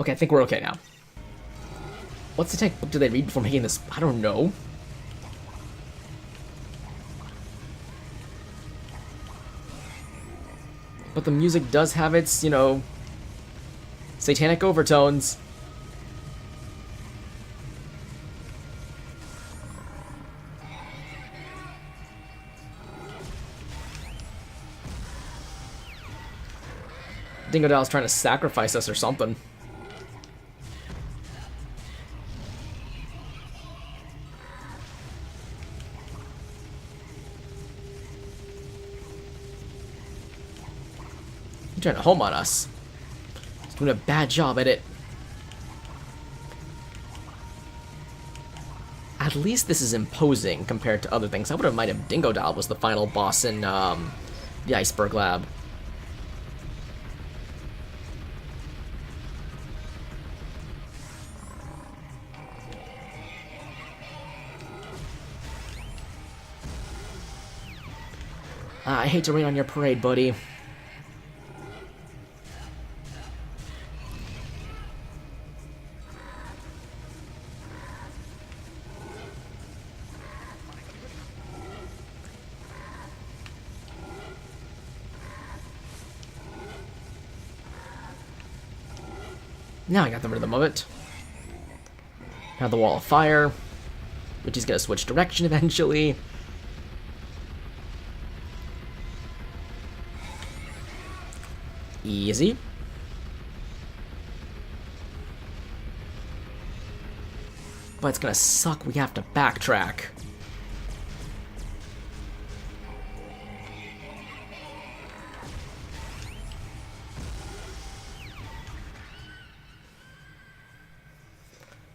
Okay, I think we're okay now. What's the textbook do they read before making this? I don't know. But the music does have its, you know, satanic overtones. Dingodale's trying to sacrifice us or something. He's trying to home on us. He's doing a bad job at it. At least this is imposing compared to other things. I would have minded Dingodale was the final boss in the Iceberg Lab. I hate to rain on your parade, buddy. Now I got the rhythm of it. Now the wall of fire, which is gonna switch direction eventually. Easy. But it's gonna suck, we have to backtrack.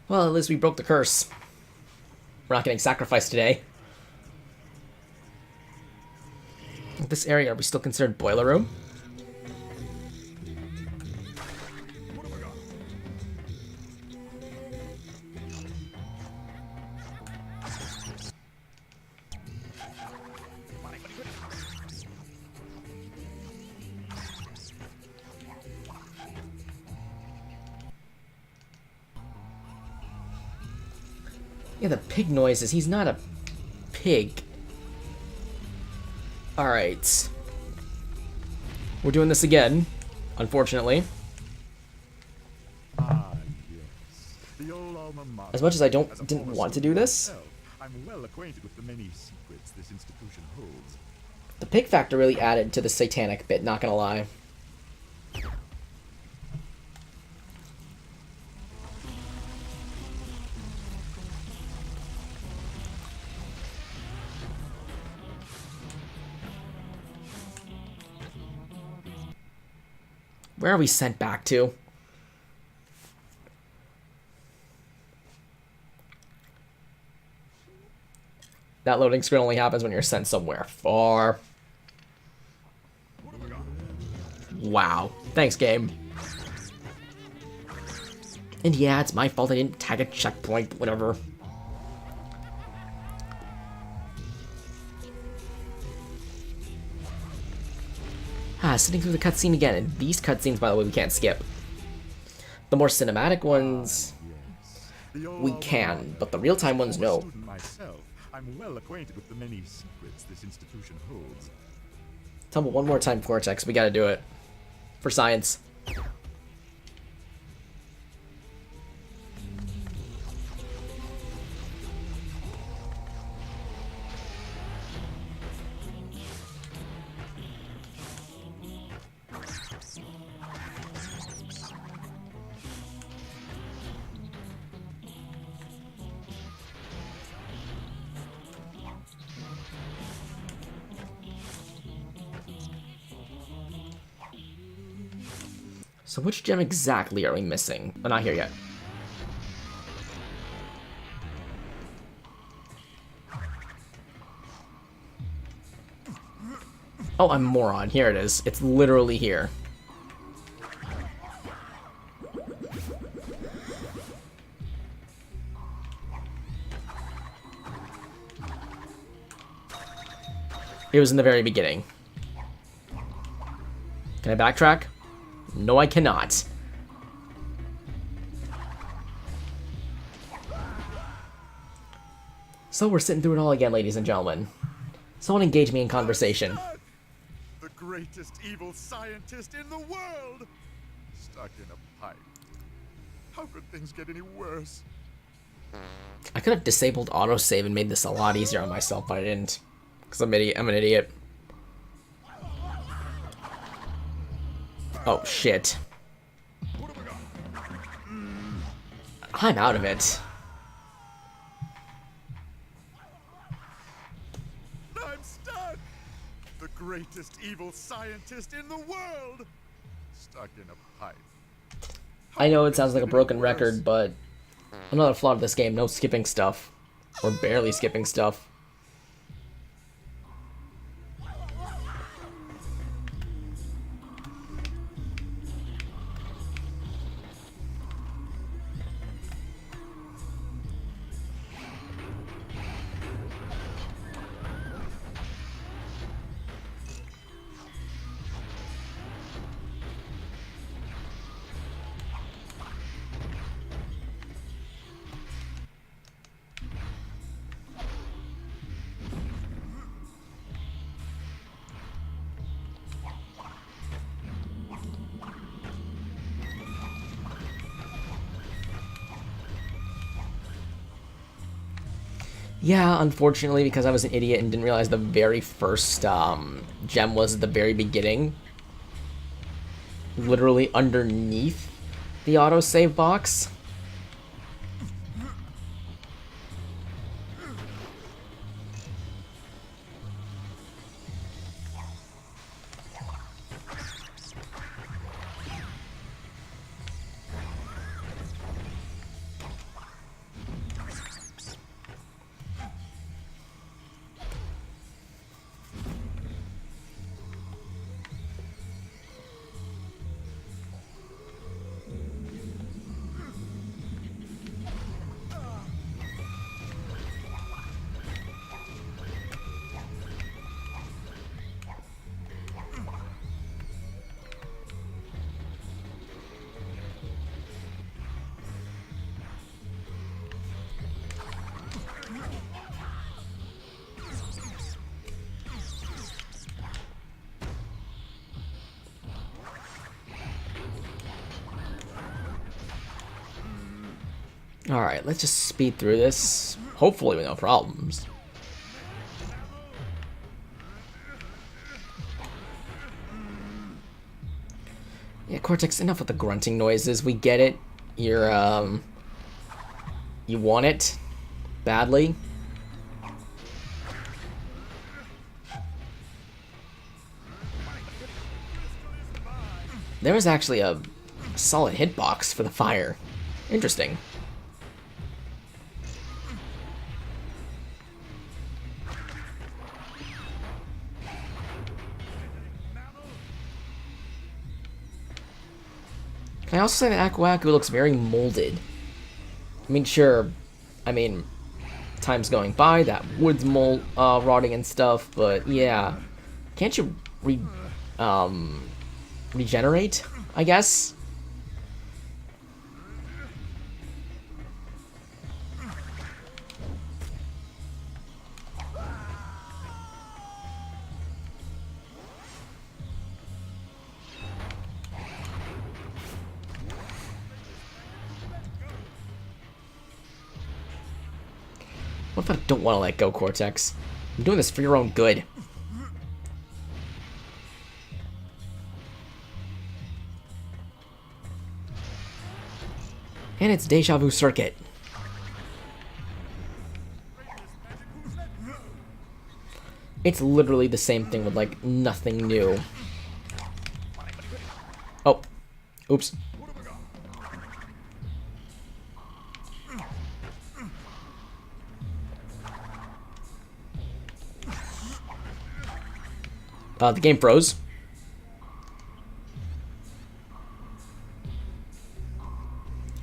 Well, at least we broke the curse. We're not getting sacrificed today. This area, are we still considered boiler room? Yeah, the pig noises. He's not a pig. Alright. We're doing this again, unfortunately. I alma mater. As much as I As a didn't former want to do student this, myself, I'm well acquainted with the many secrets this institution holds. the pig factor really added to the satanic bit, not gonna lie. Where are we sent back to? That loading screen only happens when you're sent somewhere far. Wow. Thanks, game. And yeah, it's my fault I didn't tag a checkpoint, whatever. Sitting through the cutscene again, and these cutscenes, by the way, we can't skip. The more cinematic ones, we can, but the real-time ones, no. Myself, I'm well acquainted with the many secrets this institution holds. Tumble one more time, Cortex. We gotta do it. For science. So which gem exactly are we missing? We're not here yet. Oh, I'm a moron. Here it is. It's literally here. It was in the very beginning. Can I backtrack? No, I cannot. So we're sitting through it all again, ladies and gentlemen. Someone engage me in conversation. The greatest evil scientist in the world! Stuck in a pipe. How could things get any worse? I could have disabled autosave and made this a lot easier on myself, but I didn't. Because I'm an idiot. Oh, shit. I'm out of it. I'm stuck! The greatest evil scientist in the world! Stuck in a pipe. I know it sounds like a broken record, but another flaw of this game, no skipping stuff. Or barely skipping stuff. Yeah, unfortunately, because I was an idiot and didn't realize the very first gem was at the very beginning. Literally underneath the autosave box. Alright, let's just speed through this. Hopefully with no problems. Yeah, Cortex, enough with the grunting noises. We get it. You're, you want it badly. There was actually a solid hitbox for the fire. Interesting. Can I also say that Aku Aku looks very molded? I mean, sure. I mean, time's going by, that wood's rotting and stuff, but yeah. Can't you regenerate, I guess? What if I don't want to let go, Cortex? I'm doing this for your own good. And it's Deja Vu Circuit. It's literally the same thing with, like, nothing new. Oh. Oops. The game froze.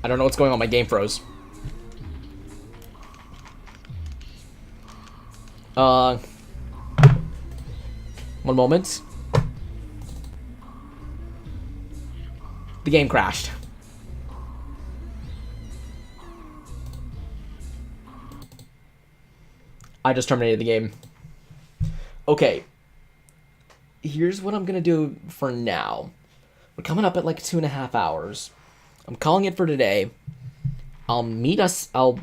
I don't know what's going on. My game froze. One moment. The game crashed. I just terminated the game. Okay. Here's what I'm gonna do for now. We're coming up at like 2.5 hours. I'm calling it for today. I'll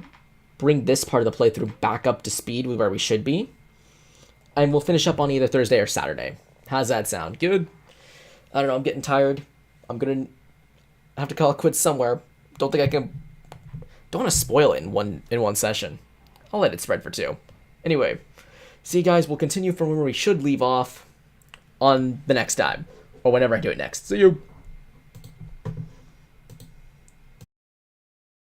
bring this part of the playthrough back up to speed with where we should be. And we'll finish up on either Thursday or Saturday. How's that sound? Good? I don't know, I'm getting tired. I'm gonna have to call it quits somewhere. Don't think I can... Don't want to spoil it in one session. I'll let it spread for 2. Anyway, see you guys, we'll continue from where we should leave off on the next time. Or whenever I do it next. See you!